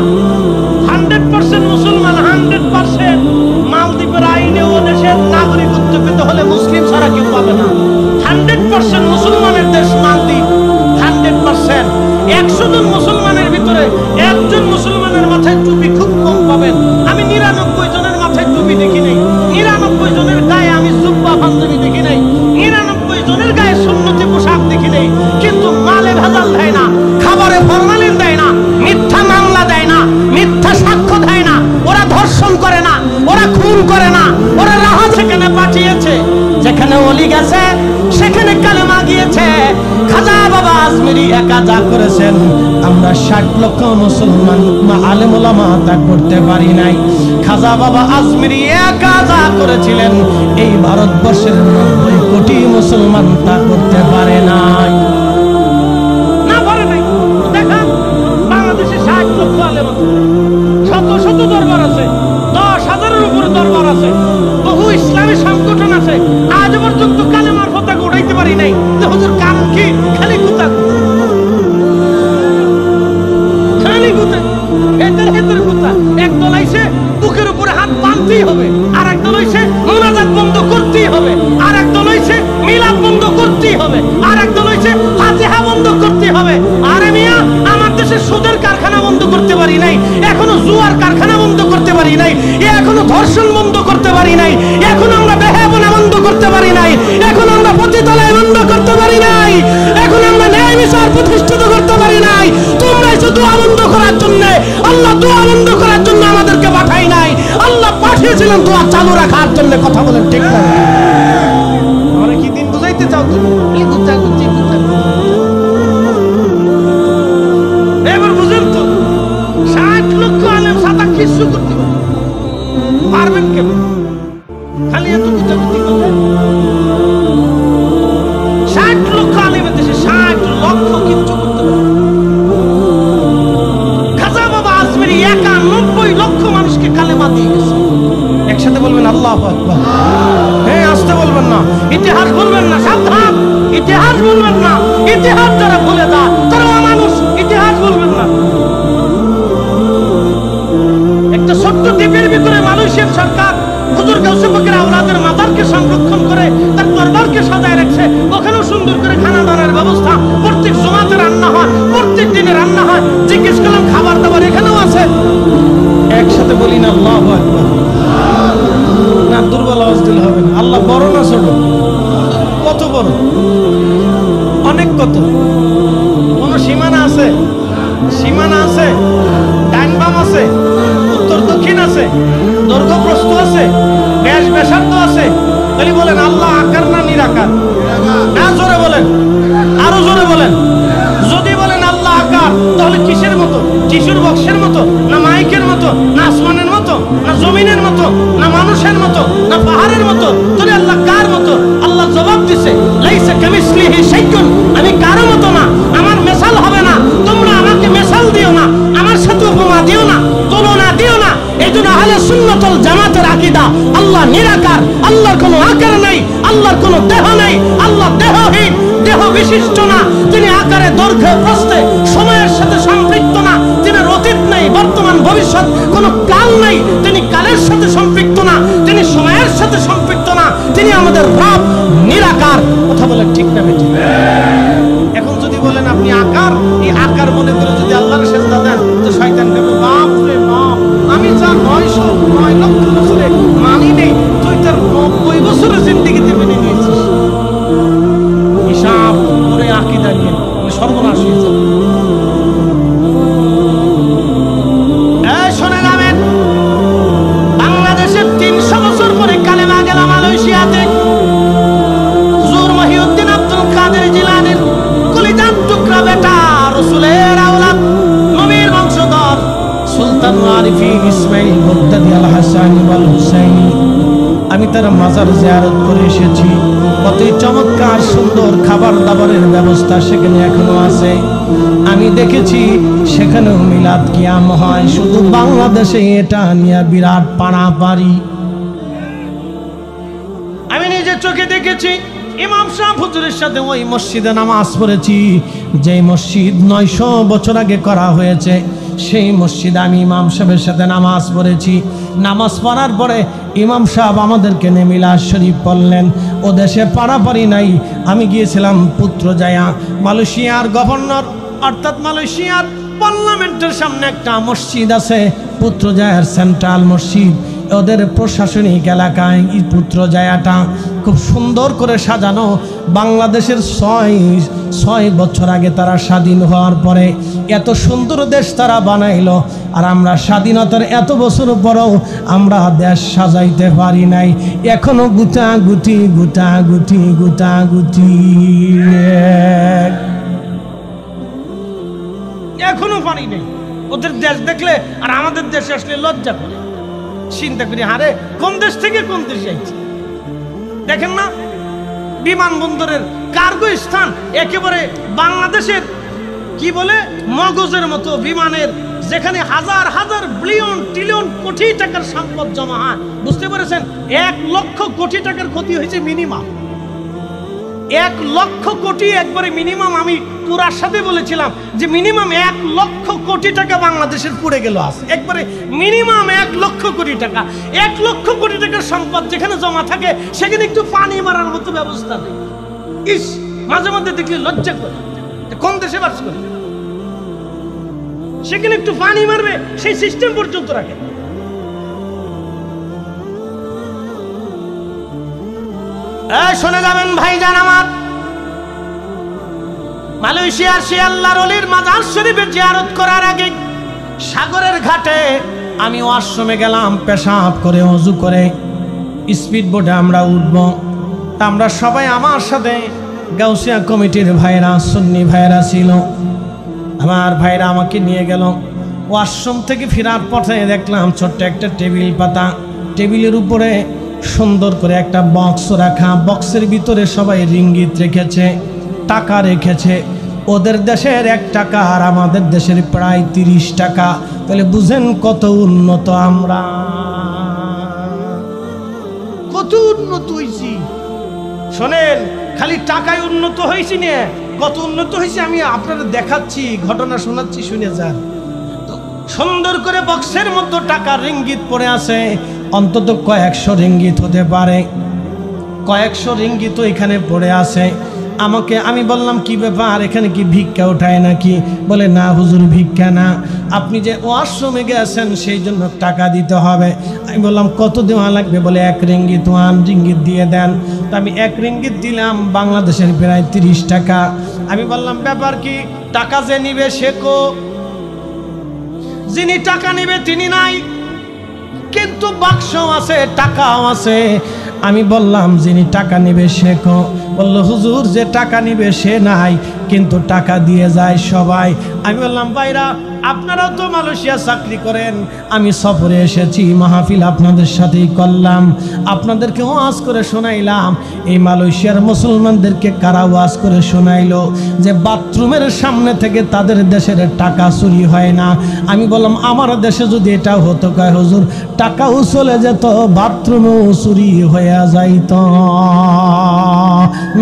100% মুসলমান, 100%। মালদ্বীপের আইনে ও দেশের নাগরিকত্ব পেতে হলে মুসলিম ছাড়া কেউ পাবে না। 100% মুসলমানের দেশ মালদ্বীপ, 100%। 100 জন মুসলমানের ভিতরে একজন মুসলমানের মাথায় টুপি খুব কম পাবেন। আমি 99 জনের মাথায় টুপি দেখি নাই, 99 জনের গায়ে আমি জুব্বা অলি গেছে, সেখানে কালেমা গিয়েছে। খাজা বাবা আজমিরি একা যা করেছেন আমরা 60 লক্ষ মুসলমান আলেম ওলামা তা করতে পারি নাই। খাজা বাবা আজমিরি একা যা করেছিলেন এই ভারতবর্ষের 90 কোটি মুসলমান তা করতে পারে নাই। না পারে নাই। দেখেন বাংলাদেশে 60 লক্ষ আলেম আছে, শত শত দরবার আছে, 10,000-এর উপরে দরবার আছে, বহু ইসলামী সংগঠন আছে, আজ পর্যন্ত কালেমার পতাকা উঠাইতে পারি নাই। হুজুর কারণ কি? খালি গুতা, খালি গুতা, হেতের হেতের গুতা। একদল আইছে বুকের উপরে হাত বাঁধতেই হবে, আর একদল হইছে মুনাজাত বন্ধ করতেই হবে, আর একদল হইছে মিলাদ বন্ধ করতেই হবে, আর একদল হইছে ফাতিহা বন্ধ করতেই হবে। আরে মিয়া, আমার দেশে সুদের কারখানা বন্ধ করতে পারি নাই, এখনো জুয়ার কারখানা বন্ধ করতে পারি নাই, এখনো ধর্ষণ বন্ধ করতে পারি নাই, এখন আমরা বেহায়াপনা বন্ধ করতে পারি নাই, এখন আমরা পতিতালয় বন্ধ করতে পারি নাই, এখন আমরা ন্যায় বিচার প্রতিষ্ঠিত করতে পারি নাই। তোমরা এসে দোয়া বন্ধ করার জন্য, আল্লাহ দোয়া বন্ধ করার জন্য আমাদেরকে পাঠাই নাই, আল্লাহ পাঠিয়েছিলেন দোয়া চালু রাখার জন্য। কথা বলেন ঠিক না? আমরা কি দিন বুঝাইতে চাও? তুমি গুচ্ছা গুচ্ছি গুচ্ছা। এবার বুঝেন তো 60 লক্ষ আলেম সাদা কিছু করতে পারবেন কেমন? খালি এত গুচ্ছা গুচ্ছি করবেন। 60 লক্ষ আলেমের দেশে 60 লক্ষ কিচ্ছু করতে পারবে। খাজা বাবা আজমিরি একা 90 লক্ষ মানুষকে কালেমা দিয়ে গেছে। একসাথে বলবেন আল্লাহু আকবার। হ্যাঁ, আসতে বলবেন না, ইতিহাস বলবেন না, সাবধান, ইতিহাস বলবেন না। ইতিহাস যারা বলে দা তারা মানুষ, ইতিহাস বলবেন না। একটা ছোট্ট দ্বীপের ভিতরে মালয়েশিয়ার সরকার হুজুর গাউসে পাকের আওলাদের মাজারকে সংরক্ষণ করে তার দরবারকে সাজায় রাখছে। ওখানেও সুন্দর করে খানা দানার ব্যবস্থা, প্রত্যেক জুমাতে রান্না হয়, প্রত্যেক দিনে রান্না হয়। জিজ্ঞেস করলাম খাবার দাবার এখানেও আছে? একসাথে বলি না আল্লাহু আকবার। না, দুর্বল আওয়াজ দিলে হবে না। আল্লাহ বড় না ছোট? কত বড়, অনেক। কত কোন সীমানা আছে? সীমানা আছে, ডান বাম আছে, উত্তর দক্ষিণ আছে, দৈর্ঘ্য প্রস্থ আছে, ব্যাস ব্যাসার্ধ আছে। তাহলে বলেন আল্লাহ আকার না নিরাকার? না, জোরে বলেন, আরো জোরে বলেন। যদি বলেন আল্লাহ আকার, তাহলে কিসের মতো? টিস্যুর বক্সের মতো, না মাইকের মতো, না আসমানের মতো, না জমিনের মতো, না মানুষের মতো, না পাহাড়ের মতো? তাহলে আল্লাহ কার মতো? আল্লাহ জবাব দিছে লাইসা কামিসলিহি শাইউন, আমি কারো মতো না, আমার মেসাল হবে না। তোমরা আমাকে মেসাল দিও না, আমার সাথে উপমা দিও না, তুলনা দিও না। এইজন্য আহলে সুন্নাত ওয়াল জামাতের আকীদা আল্লাহ নিরাকার, আল্লাহর কোনো আকার নাই, আল্লাহর কোনো দেহ নাই, আল্লাহ দেহহীন, দেহ বিশিষ্ট না। তিনি আকারে, দৈর্ঘ্যে, প্রস্থে, সময়ের সাথে সম্পৃক্ত না। তিনি অতীত নাই, বর্তমান, ভবিষ্যৎ, কোনো কাল নাই। তিনি কালের সাথে সম্পৃক্ত না, তিনি সময়ের সাথে সম্পৃক্ত না। তিনি আমাদের রব, নিরাকার। কথা বলে ঠিক না বেঠিক? এখন যদি বলেন আপনি আকার, এই আকার মনে করে যদি আল্লাহর সেজদা দেন তো শয়তান বলবে বাপ রে বাপ, আমি যা 909 লক্ষ বছরে মানি নেই, তুই তার 90 বছরের জিন্দেগিতে মেনে নিয়েছিস। হিসাব করে আকীদা নিয়ে সর্বনাশ হয়ে যাবে। শোনে যাবেন, বাংলাদেশের 300 বছর পরে কালেমা গেল মালয়েশিয়াতে। হুজুর মহিউদ্দিন আব্দুল কাদের জিলানীর কলিজার টুকরা বেটা, রাসূলের আওলাদ, নবীর বংশধর সুলতান আরিফিন ইসমাইল বগদাদি আল হাসানি ওয়াল হুসাইনি। আমি তার মাজার জিয়ারত করে এসেছি। কত চমৎকার সুন্দর খাবার দাবারের ব্যবস্থা সেখানে এখনো আছে। আমি দেখেছি সেখানেও মিলাদ কিয়াম হয়। শুধু বাংলাদেশে এটা নিয়ে বিরাট পাড়াপাড়ি। আমি নিজের চোখে দেখেছি। ইমাম সাহেব হুজুরের সাথে ওই মসজিদে নামাজ পড়েছি, যে মসজিদ 900 বছর আগে করা হয়েছে। সেই মসজিদে আমি ইমাম সাহেবের সাথে নামাজ পড়েছি। নামাজ পড়ার পরে ইমাম সাহেব আমাদেরকে নিয়ে মিলাদ শরীফ পড়লেন। ও দেশে পাড়াপাড়ি নাই। আমি গিয়েছিলাম পুত্রজায়া, মালয়েশিয়ার গভর্নর অর্থাৎ মালয়েশিয়ার পার্লামেন্টের সামনে একটা মসজিদ আছে, পুত্রজায়ার সেন্ট্রাল মসজিদ। ওদের প্রশাসনিক এলাকায় পুত্র জায়াটা খুব সুন্দর করে সাজানো। বাংলাদেশের ছয় বছর আগে তারা স্বাধীন হওয়ার পরে এত সুন্দর দেশ তারা বানাইলো, আর আমরা স্বাধীনতার এত বছর পরেও আমরা দেশ সাজাইতে পারি নাই। এখনো গুটাগুটি গুটাগুটি গুটাগুটি, এখনো পারি নাই। ওদের দেশ দেখলে আর আমাদের দেশে আসলে লজ্জা করে, চিন্তা করি হারে কোন দেশ থেকে কোন দেশে যাইছে। দেখেন না বিমানবন্দরের কার্গো স্থান একেবারে বাংলাদেশের কি বলে মগজের মতো বিমানের, যেখানে হাজার হাজার বিলিয়ন ট্রিলিয়ন কোটি টাকার সম্পদ জমা হয়। বুঝতে পেরেছেন? 1 লক্ষ কোটি টাকার ক্ষতি হয়েছে মিনিমাম, 1 লক্ষ কোটি একবারে মিনিমাম। আমি পুরার সাথে বলেছিলাম যে মিনিমাম 1 লক্ষ কোটি টাকা বাংলাদেশের পুড়ে গেল আছে, একবারে মিনিমাম 1 লক্ষ কোটি টাকা। 1 লক্ষ কোটি টাকার সম্পদ যেখানে জমা থাকে সেখানে একটু পানি মারার মতো ব্যবস্থা নেই। ইস, মাঝে মধ্যে দেখলে লজ্জা করে, কোন দেশে বাস করে সেখানে একটু পানি মারবে সেই সিস্টেম পর্যন্ত রাখে। শুনে যাবেন ভাইজান আমার, মালয়েশিয়ার সে আল্লাহর ওলির মাজার শরীফে জিয়ারত করার আগে সাগরের ঘাটে আমি ওয়াশরুমে গেলাম, পেশাব করে ওযু করে স্পিড বোটে আমরা উঠব। আমরা সবাই আমার সাথে গাউসিয়া কমিটির ভাইরা, সুন্নি ভাইরা ছিল। আমার ভাইরা আমাকে নিয়ে গেল। ওয়াশরুম থেকে ফেরার পথে দেখলাম ছোট্ট একটা টেবিল পাতা, টেবিলের উপরে সুন্দর করে একটা বক্স রাখা, বক্সের ভিতরে সবাই রিঙ্গিত রেখেছে, টাকা রেখেছে। ওদের দেশের 1 টাকা আর আমাদের দেশের প্রায় 30 টাকা। তাহলে বুঝেন কত উন্নত আমরা, কত উন্নত হয়েছি। শোনেন, খালি টাকায় উন্নত হয়েছি না, কত উন্নত হয়েছে আমি আপনাদের দেখাচ্ছি, ঘটনা শোনাচ্ছি, শুনে যান। সুন্দর করে বক্সের মধ্যে টাকা রিঙ্গিত পড়ে আছে, অন্তত কয়েকশো রিঙ্গিত হতে পারে, কয়েকশো রিঙ্গিত এখানে পড়ে আছে। আমি বললাম কি ব্যাপার, এখানে কি ভিক্ষা ওঠায় নাকি? বলে না হুজুর, ভিক্ষা না, আপনি যে ওয়াশরুমে গেছেন সেই জন্য টাকা দিতে হবে। আমি বললাম কত দেওয়া লাগবে? বলে 1 রিঙ্গিত, 1 রিঙ্গিত দিয়ে দেন। তো আমি 1 রিঙ্গিত দিলাম, বাংলাদেশের প্রায় 30 টাকা। আমি বললাম ব্যাপার কি? টাকা যে নিবে সে কো? যিনি টাকা নিবে তিনি নাই, কিন্তু বাক্স আছে, টাকাও আছে। আমি বললাম যিনি টাকা নিবে সে কো? বললো হুজুর যে টাকা নিবে সে নাই, কিন্তু টাকা দিয়ে যায় সবাই। আমি বললাম ভাইরা, আপনারাও তো মালয়েশিয়া চাকরি করেন, আমি সফরে এসেছি, মাহফিল আপনাদের সাথেই করলাম, আপনাদেরকে ওয়াজ করে শোনাইলাম। এই মালয়েশিয়ার মুসলমানদেরকে কারা ওয়াজ করে শোনাইলো যে বাথরুমের সামনে থেকে তাদের দেশের টাকা চুরি হয় না। আমি বললাম আমার দেশে যদি এটা হতো, কয় হুজুর টাকাও চলে যেত, বাথরুমও চুরি হয়ে যাইত।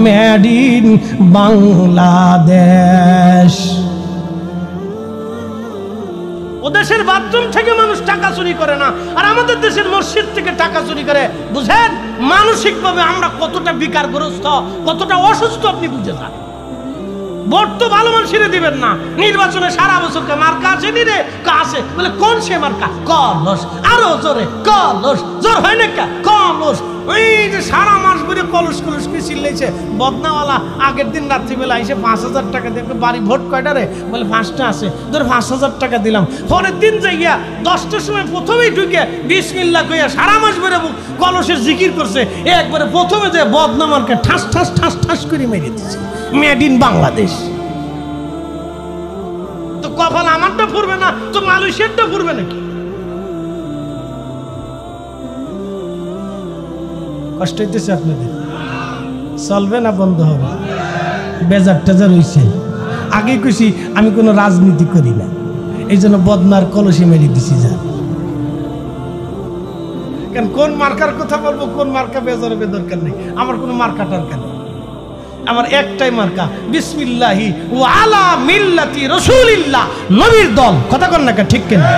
Made in Bangladesh. ওদেশের বাথরুম থেকে মানুষ টাকা চুরি করে না, আর আমাদের দেশের মসজিদ থেকে টাকা চুরি করে। বুঝেন মানসিকভাবে আমরা কতটা বিকারগ্রস্ত, কতটা অসুস্থ আপনি বুঝে যান। ভোট তো ভালো মানুষের দিবেন না, নির্বাচনে সারা বছর মার্কা আছে নি রে, আছে বলে কোন সে মার্কা? কলস। আরো জোরে কলস। জোর হয় না কলস। ওই যে সারা মাস ধরে কলস কলস কি চিল্লাইছে বদনাওয়ালা। আগের দিন রাত্রিবেলা এসে 5000 টাকা দেখবে, বাড়ি ভোট কয়টা রে? বলে 5টা আছে। ধর 5000 টাকা দিলাম। পরের দিন যাইয়া 10টার সময় প্রথমেই ঢুকে বিসমিল্লাহ কইয়া সারা মাস ধরে কলসের জিকির করছে। একবারে প্রথমে যে বদনামারকে ঠাস ঠাস ঠাস ঠাস করে মেরে দিচ্ছে। Made in Bangladesh. তো কপাল আমারটা ফুরবে না তো মালয়েশিয়ারটা ফুরবে নাকি? কষ্ট হইতেছে আপনাদের? চলবে না বন্ধ হবে? বেজার টেজার হইছে। আগে কইছি আমি কোনো রাজনীতি করি না, এই জন্য বদনার কলসি মেরে দিছি। যা কেন কোন মার্কার কথা বলবো, কোন মার্কা বেজার হবে দরকার নেই। আমার কোনো মার্কা টার্কা নেই, আমার একটাই মার্কা, বিসমিল্লাহি ওয়া আলা মিল্লাতি রাসূলিল্লাহ, নবীর দল। কথা কন না ঠিক কিনা?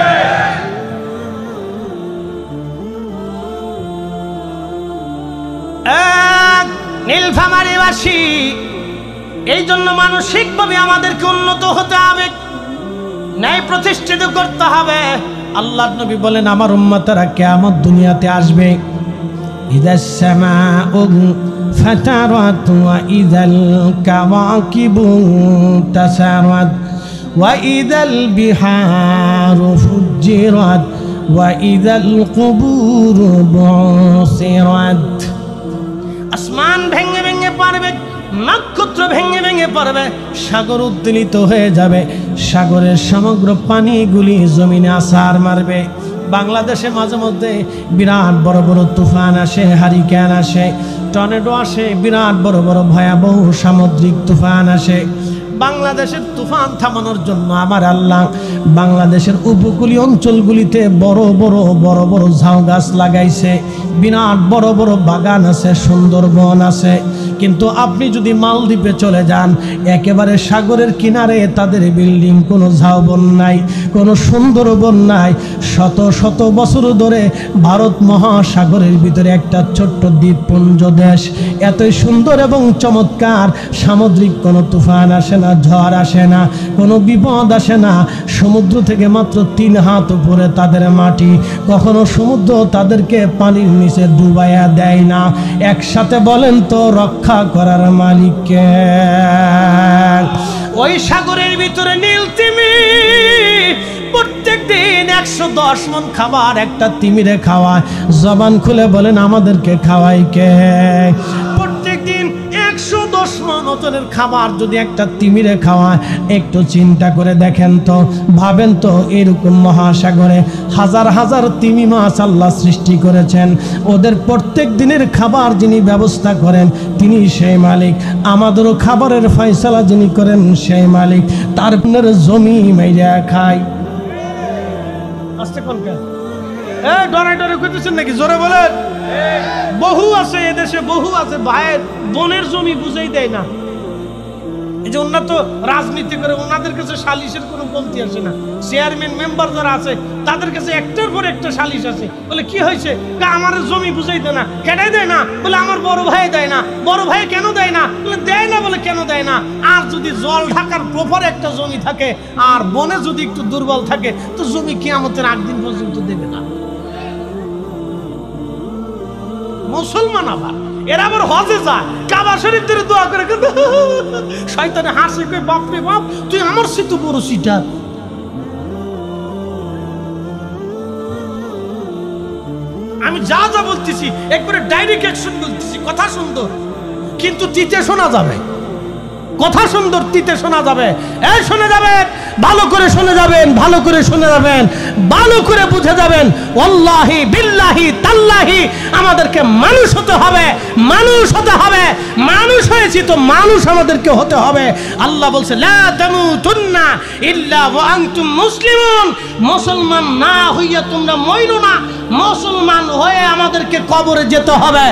নীলফামারীবাসী, এই জন্য মানসিকভাবে আমাদেরকে উন্নত হতে হবে, ন্যায় প্রতিষ্ঠিত করতে হবে। আল্লাহর নবী বলেন আমার উম্মতরা কিয়ামত দুনিয়াতে আসবে ইদাস সামাউ ফাতারাত ওয়া ইদাল কাওয়াকিবু তাসারাত ওয়া ইদাল বিহারু ফুজ্জিরাত ওয়া ইদাল কুবুরু বুসিরাত। আসমান ভেঙে ভেঙে পড়বে, নক্ষত্র ভেঙে ভেঙে পড়বে, সাগর উদ্বেলিত হয়ে যাবে, সাগরের সমগ্র পানিগুলি জমিনে আছাড় মারবে। বাংলাদেশে মাঝে মধ্যে বিরাট বড় বড় তুফান আসে, হারিকেন আসে, টর্নেডো আসে, বিরাট বড় বড় ভয়াবহ সামুদ্রিক তুফান আসে। বাংলাদেশের তুফান থামানোর জন্য আমার আল্লাহ বাংলাদেশের উপকূলীয় অঞ্চলগুলিতে বড় বড় বড় বড় ঝাউ গাছ লাগাইছে, বিরাট বড় বড় বাগান আছে, সুন্দরবন আছে। কিন্তু আপনি যদি মালদ্বীপে চলে যান, একেবারে সাগরের কিনারে তাদের বিল্ডিং, কোনো ঝাউবন নাই, কোনো সুন্দরবন নাই। শত শত বছর ধরে ভারত মহাসাগরের ভিতরে একটা ছোট্ট দ্বীপপুঞ্জ দেশ, এতই সুন্দর এবং চমৎকার, সামুদ্রিক কোনো তুফান আসে না, ঝড় আসে না, কোনো বিপদ আসে না। সমুদ্র থেকে মাত্র 3 হাত উপরে তাদের মাটি, কখনো সমুদ্র তাদেরকে পানির নিচে ডুবাইয়া দেয় না। একসাথে বলেন তো রক্ষা করার মালিক কে? ওই সাগরের ভিতরে নীল তিমির প্রত্যেক দিন 110 মণ খাবার একটা তিমিরে খাওয়ায়। জবান খুলে বলেন আমাদেরকে খাওয়াই কে? প্রত্যেক দিন 110 মণ ওজনের খাবার যদি একটা তিমিরে খাওয়ায়, একটু চিন্তা করে দেখেন তো, ভাবেন তো, এরকম মহাসাগরে হাজার হাজার তিমি মাছ আল্লাহ সৃষ্টি করেছেন। ওদের প্রত্যেক দিনের খাবার যিনি ব্যবস্থা করেন তিনি সেই মালিক। আমাদেরও খাবারের ফয়সালা যিনি করেন সেই মালিক। তার জমি মাইরা খায়। আসতে কোন কে? ডরাই ডরে কইতেছেন নাকি? জোরে বলেন। বহু আছে এদেশে, বহু আছে ভাইয়ের বোনের জমি বুঝাই দেয় না। এই যে উন্নত রাজনীতি করে, ওনাদের কাছে সালিশের কোনো কমতি আসে না। চেয়ারম্যান মেম্বার যারা আছে তাদের কাছে একটার পর একটা সালিশ আছে। বলে কি হয়েছে? আমার জমি বুঝাই দেয় না। কেটাই দেয় না? বলে আমার বড় ভাই দেয় না। বড় ভাই কেন দেয় না? বলে দেয় না। বলে কেন দেয় না? আর যদি জল ঢাকার প্রপার একটা জমি থাকে আর বনে যদি একটু দুর্বল থাকে, তো জমি কিয়ামতের আগ দিন পর্যন্ত দেবে না। মুসলমান আবার এরা আবার হজে যায়, কাবা শরীফ ধরে দোয়া করে, শয়তানে হাসে, কই বাপ রে বাপ, তুই আমার সিটু বড় সিটার। আমি যা যা বলতেছি একবারে ডাইরেক্ট অ্যাকশন বলতেছি। কথা সুন্দর কিন্তু তিতে শোনা যাবে, কথা সুন্দর তিতে শোনা যাবে। এই শুনে যাবেন, ভালো করে শুনে যাবেন, ভালো করে শুনে যাবেন, ভালো করে বুঝে যাবেন। ওয়াল্লাহি বিল্লাহি তাল্লাহি আমাদেরকে মানুষ হতে হবে, মানুষ হতে হবে। মানুষ হয়েছি তো মানুষ আমাদেরকে হতে হবে। আল্লাহ বলছে লা তামুতুন্না ইল্লা ওয়া আনতুম মুসলিমুন। মুসলমান না হইয়া তোমরা মইরো না। মুসলমান হয়ে আমাদেরকে কবরে যেতে হবে।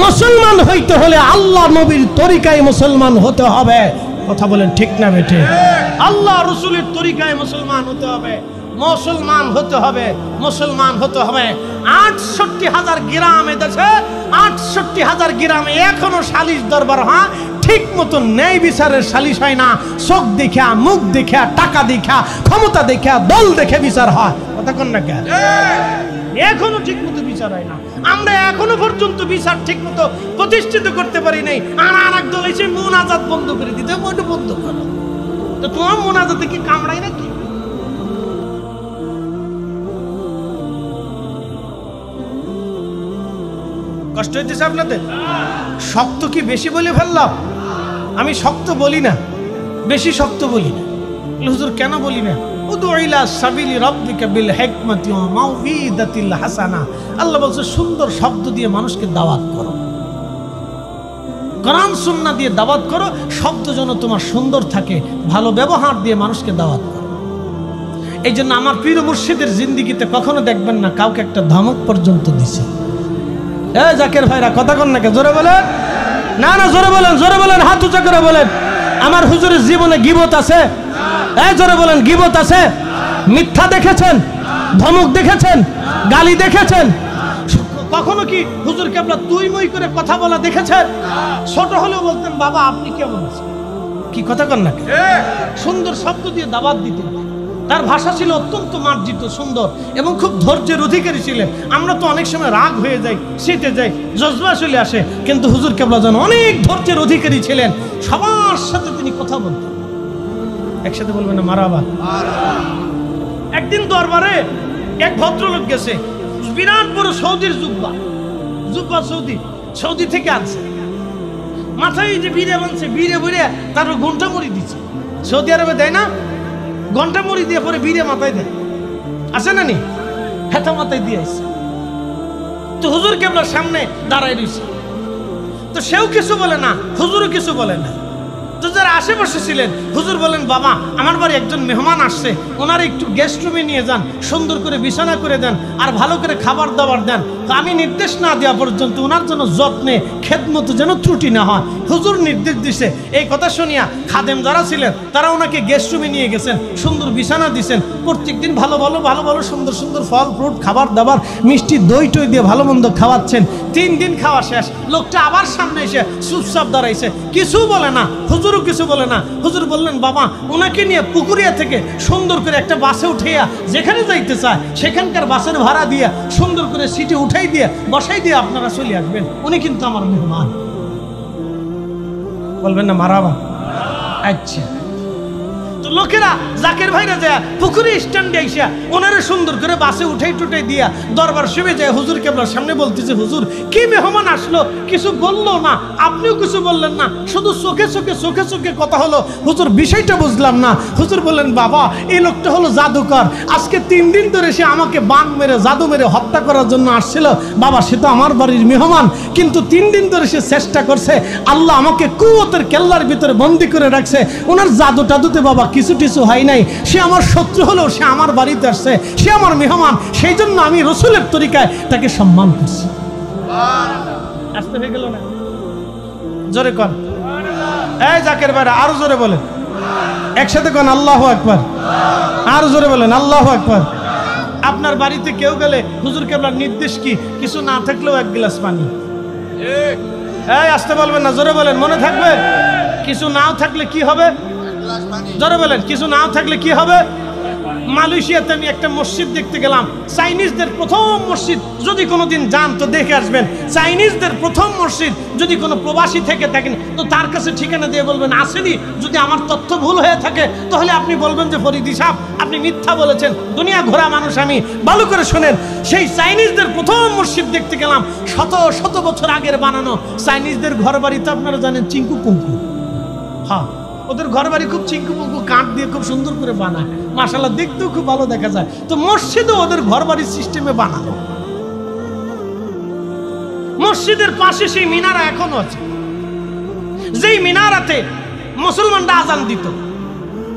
মুসলমান হইতে হলে আল্লাহ নবীর তরিকায় মুসলমান হতে হবে। কথা বলেন ঠিক না বেঠে? আল্লাহ রসুলের তরিকায় মুসলমান হতে হবে, মুসলমান হতে হবে, মুসলমান হতে হবে। ৬৮,০০০ গ্রামে দেশে, ৬৮,০০০ গ্রামে এখনো সালিশ দরবার হয় ঠিক মতো ন্যায় বিচারের সালিশ হয় না। চোখ দেখা, মুখ দেখা, টাকা দেখা, ক্ষমতা দেখা, দল দেখে বিচার হয়। কথা কোন না কেন? এখনো ঠিক মতো বিচার হয় না। আমরা এখনো পর্যন্ত বিচার ঠিক মতো প্রতিষ্ঠিত করতে পারি নাই। আর এক দল এসে মুনাজাত বন্ধ করে দিতে, ওইটা বন্ধ করো। তো তোমার মুনাজাতে কি কামড়াই নাকি? কষ্ট হইতেছে আপনাদের? শক্ত কি বেশি বলে ফেললাম? আমি শক্ত বলি না, বেশি শক্ত বলি না। হুজুর কেন বলি না? উদু ইলা সাবিলি রাব্বিকা বিল হিকমাতি ওয়া মাউইদাতিল হাসানা। আল্লাহ বলছে সুন্দর শব্দ দিয়ে মানুষকে দাওয়াত করো, কোরআন সুন্নাহ দিয়ে দাওয়াত করো। শব্দ যেন তোমার সুন্দর থাকে, ভালো ব্যবহার দিয়ে মানুষকে দাওয়াত করো। এই জন্য আমার পীর মুর্শিদের জিন্দেগিতে কখনো দেখবেন না কাউকে একটা ধমক পর্যন্ত দিছে। জাকের ভাইরা কথা কন নাকি? জোরে বলেন না, না জোরে বলেন, জোরে বলেন, হাত উঁচা করে বলেন। আমার হুজুরের জীবনে গীবত আছে? জোরে বলেন, গীবত আছে? মিথ্যা দেখেছেন? ধমক দেখেছেন? গালি দেখেছেন? কখনো কি হুজুর কেবলা তুই মই করে কথা বলা দেখেছেন? ছোট হলেও বলতেন বাবা আপনি কেমন আছেন? কি কথা কন নাকি? সুন্দর শব্দ দিয়ে দাওয়াত দিতেন। তার ভাষা ছিল অত্যন্ত মার্জিত, সুন্দর এবং খুব ধৈর্যের অধিকারী ছিলেন। আমরা তো অনেক সময় রাগ হয়ে যাই, সেটে যাই, জজবা চলে আসে, কিন্তু হুজুর কেবলা যেন অনেক ধৈর্যের অধিকারী ছিলেন। সবার সাথে তিনি কথা বলতেন। একসাথে বলবেন না মারাবা। একদিন দরবারে এক ভদ্রলোক গেছে, বিরাট বড় সৌদির জুব্বা, সৌদি থেকে আনছে, মাথায় যে বিড়ে বানছে, বিড়ে বুড়ে তারপর ঘন্টা মুড়ি দিচ্ছে। সৌদি আরবে দেয় না, ঘন্টা মুড়ি দিয়ে পরে বিড়ে মাথায় দেয়, আছে না নি, হেথা মাথায় দিয়ে আসছে। তো হুজুর কেবলার সামনে দাঁড়ায় রয়েছে, তো সেও কিছু বলে না, হুজুরও কিছু বলে না। তো যারা আশেপাশে ছিলেন, হুজুর বলেন, বাবা আমার বাড়ি একজন মেহমান আসছে, ওনার একটু গেস্ট রুমে নিয়ে যান, সুন্দর করে বিছানা করে দেন, আর ভালো করে খাবার দাবার দেন। আমি নির্দেশ না দেওয়া পর্যন্ত ওনার জন্য যত্নে খেদমত যেন ত্রুটি না হয়। হুজুর নির্দেশ দিছে। এই কথা শুনিয়া খাদেম যারা ছিলেন তারা ওনাকে গেস্ট রুমে নিয়ে গেছেন, সুন্দর বিছানা দিছেন, প্রত্যেকদিন ভালো ভালো সুন্দর সুন্দর ফল ফ্রুট খাবার দাবার, মিষ্টি দই টই দিয়ে ভালো মন্দ খাওয়াচ্ছেন। 3 দিন খাওয়া শেষ, লোকটা আবার সামনে এসে চুপচাপ দাঁড়াইছে, কিছু বলে না, হুজুরও কিছু বলে না। হুজুর বললেন, বাবা ওনাকে নিয়ে পুকুরিয়া থেকে সুন্দর করে একটা বাসে উঠাইয়া যেখানে যাইতে চায় সেখানকার বাসের ভাড়া দিয়া সুন্দর করে সিটে উঠাই দিয়ে বসাই দিয়ে আপনারা চলে আসবেন, উনি কিন্তু আমার মেহমান। বলবেন না মারাবা? আচ্ছা। তো লোকেরা জাকের ভাইরা যায় পুকুরি স্ট্যান্ডে আইসা ওনারে সুন্দর করে বাসে উঠাই টুটাই দিয়া দরবার শুবে যায় হুজুর কেবলার সামনে, বলতেছে, হুজুর কি মেহমান আসলো, কিছু বললো না, আপনিও কিছু বললেন না, শুধু চোখে কথা হলো। হুজুর বিষয়টা বুঝলাম না। হুজুর বললেন, বাবা এই লোকটা হলো জাদুকর, আজকে 3 দিন ধরে সে আমাকে বান মেরে জাদু মেরে হত্যা করার জন্য আসছিল। বাবা সে তো আমার বাড়ির মেহমান, কিন্তু 3 দিন ধরে সে চেষ্টা করছে, আল্লাহ আমাকে কুয়তের কেল্লার ভিতরে বন্দি করে রাখছে, ওনার জাদু টাদুতে বাবা কিছু হয় নাই, সে আমার শত্রু হলেও সে আমার বাড়িতে আসছে, সে আমার মেহমান, সেই জন্য আমি রসুলের তরিকায় তাকে সম্মান করছি। আসতে হয়ে গেল না? জোরে কন, এই জাকের ভাইরা আরো জোরে বলেন, একসাথে কন আল্লাহু আকবার, আরো জোরে বলেন আল্লাহু আকবার। আপনার বাড়িতে কেউ গেলে হুজুর কেবলার নির্দেশ কি, কিছু না থাকলেও 1 গ্লাস পানি। এই আসতে বলবেন না, জোরে বলেন, মনে থাকবে? কিছু নাও থাকলে কি হবে? জোরে বলেন, কিছু নাও থাকলে কি হবে? মালয়েশিয়াতে আমি একটা মসজিদ দেখতে গেলাম, চাইনিজদের প্রথম মসজিদ, যদি কোনোদিন যান তো দেখে আসবেন। চাইনিজদের প্রথম মসজিদ, যদি কোনো প্রবাসী থেকে থাকেন তো তার কাছে ঠিকানা দিয়ে বলবেন আসেনি। যদি আমার তথ্য ভুল হয়ে থাকে তাহলে আপনি বলবেন যে ফরিদি সাহেব আপনি মিথ্যা বলেছেন, দুনিয়া ঘোরা মানুষ আমি। ভালো করে শোনেন, সেই চাইনিজদের প্রথম মসজিদ দেখতে গেলাম, শত বছর আগের বানানো। চাইনিজদের ঘর বাড়িতে আপনারা জানেন চিঙ্কু কুঙ্কু, হ্যাঁ ওদের ঘর বাড়ি খুব চিঙ্কু পুঙ্কু কাঠ দিয়ে খুব সুন্দর করে বানায়, মাশাআল্লাহ দেখতেও খুব ভালো দেখা যায়। তো মসজিদও ওদের ঘর বাড়ির সিস্টেমে বানানো। মসজিদের পাশে সেই মিনারা এখনো আছে, যেই মিনারাতে মুসলমানরা আজান দিত।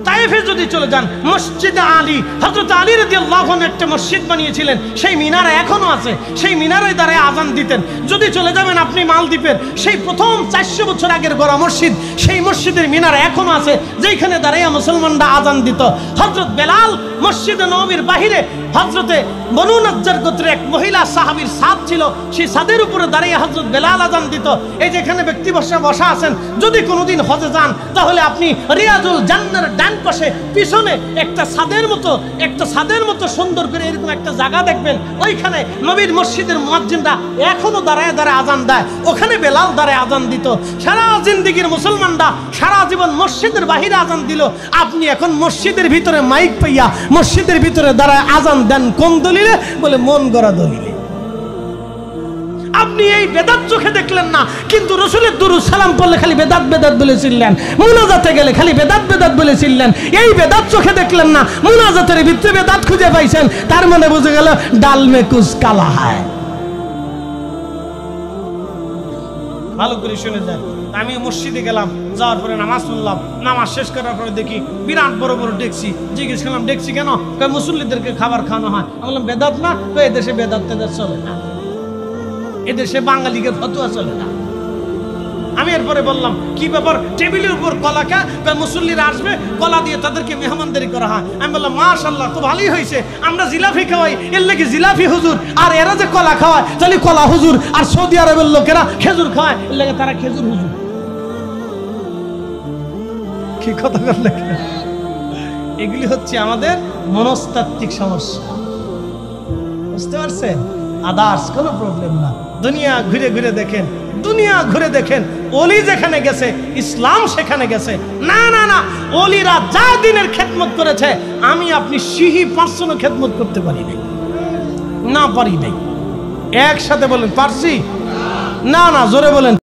তায়েফে যদি চলে যান, মসজিদে আলী, হযরত আলী রাদিয়াল্লাহু আনহু একটা মসজিদ বানিয়েছিলেন, সেই মিনারা এখনো আছে, সেই মিনারে দাঁড়ায় আজান দিতেন। যদি চলে যাবেন আপনি মালদ্বীপের, সেই প্রথম 400 বছর আগের গড়া মসজিদ, সেই মসজিদের মিনারা এখনো আছে, যেখানে দাঁড়াইয়া মুসলমানরা আজান দিত। হযরত বেলাল মসজিদে নববীর বাহিরে হযরতে বনু নজ্জার গোত্রের এক মহিলা সাহাবীর ছাদ ছিল, সেই ছাদের উপরে দাঁড়িয়ে হযরত বেলাল আজান দিত। এই যেখানে ব্যক্তি বসা আছেন, যদি কোনোদিন হজে যান তাহলে আপনি রিয়াজুল জান্নার ডান পাশে পিছনে একটা ছাদের মতো সুন্দর করে এরকম একটা জায়গা দেখবেন, ওইখানে নবীর মসজিদের মুয়াজ্জিনরা এখনো দাঁড়ায় আজান দেয়, ওখানে বেলাল দাঁড়ায় আজান দিত। সারা জিন্দেগির মুসলমানরা সারা জীবন মসজিদের বাহিরে আজান দিল, আপনি এখন মসজিদের ভিতরে মাইক পাইয়া মসজিদের ভিতরে দাঁড়ায় আজান দেন কোন দলিলে? বলে মন গড়া দলিলে। আপনি এই বেদাত চোখে দেখলেন না, কিন্তু রসুলের দুরূদ সালাম পড়লে খালি বেদাত বলে চিল্লেন, মুনাজাতে গেলে খালি বেদাত বলে চিল্লেন। এই বেদাত চোখে দেখলেন না, মুনাজাতের ভিতরে বেদাত খুঁজে পাইছেন, তার মানে বুঝে গেল ডাল মে কুছ কালা হয়। ভালো করে শুনে যান। আমি মসজিদে গেলাম, যাওয়ার পরে নামাজ পড়লাম, নামাজ শেষ করার পরে দেখি বিরাট বড় ডেকছি। জিজ্ঞেস করলাম ডেকছি কেন? মুসল্লিদেরকে খাবার খাওয়ানো হয়। আমি বললাম বেদাত না? এদেশে বেদাত তেদাত চলে না, এদেশে বাঙালিকে ফতোয়া চলে না। আমি এরপরে বললাম কি ব্যাপার, টেবিলের উপর কলা খা, মুসল্লিরা আসবে কলা দিয়ে তাদেরকে মেহমানদারি করা হয়। আমি বললাম মাশাআল্লাহ, তো ভালোই হয়েছে, আমরা জিলাপি খাওয়াই, এর লেগে জিলাপি হুজুর, আর এরা যে কলা খাওয়ায় তাহলে কলা হুজুর, আর সৌদি আরবের লোকেরা খেজুর খাওয়ায়, এর লেগে তারা খেজুর হুজুর। কি কথা বললে? এগুলি হচ্ছে আমাদের মনস্তাত্ত্বিক সমস্যা, বুঝতে পারছেন? আদার্স কোনো প্রবলেম না। দুনিয়া ঘুরে ঘুরে দেখেন, দুনিয়া ঘুরে দেখেন, ওলি যেখানে গেছে ইসলাম সেখানে গেছে। না না না, ওলিরা যা দিনের খেদমত করেছে আমি আপনি সিহি 500 খেদমত করতে পারি নাই, না পারি নাই। একসাথে বলেন পারছি? না না, জোরে বলেন।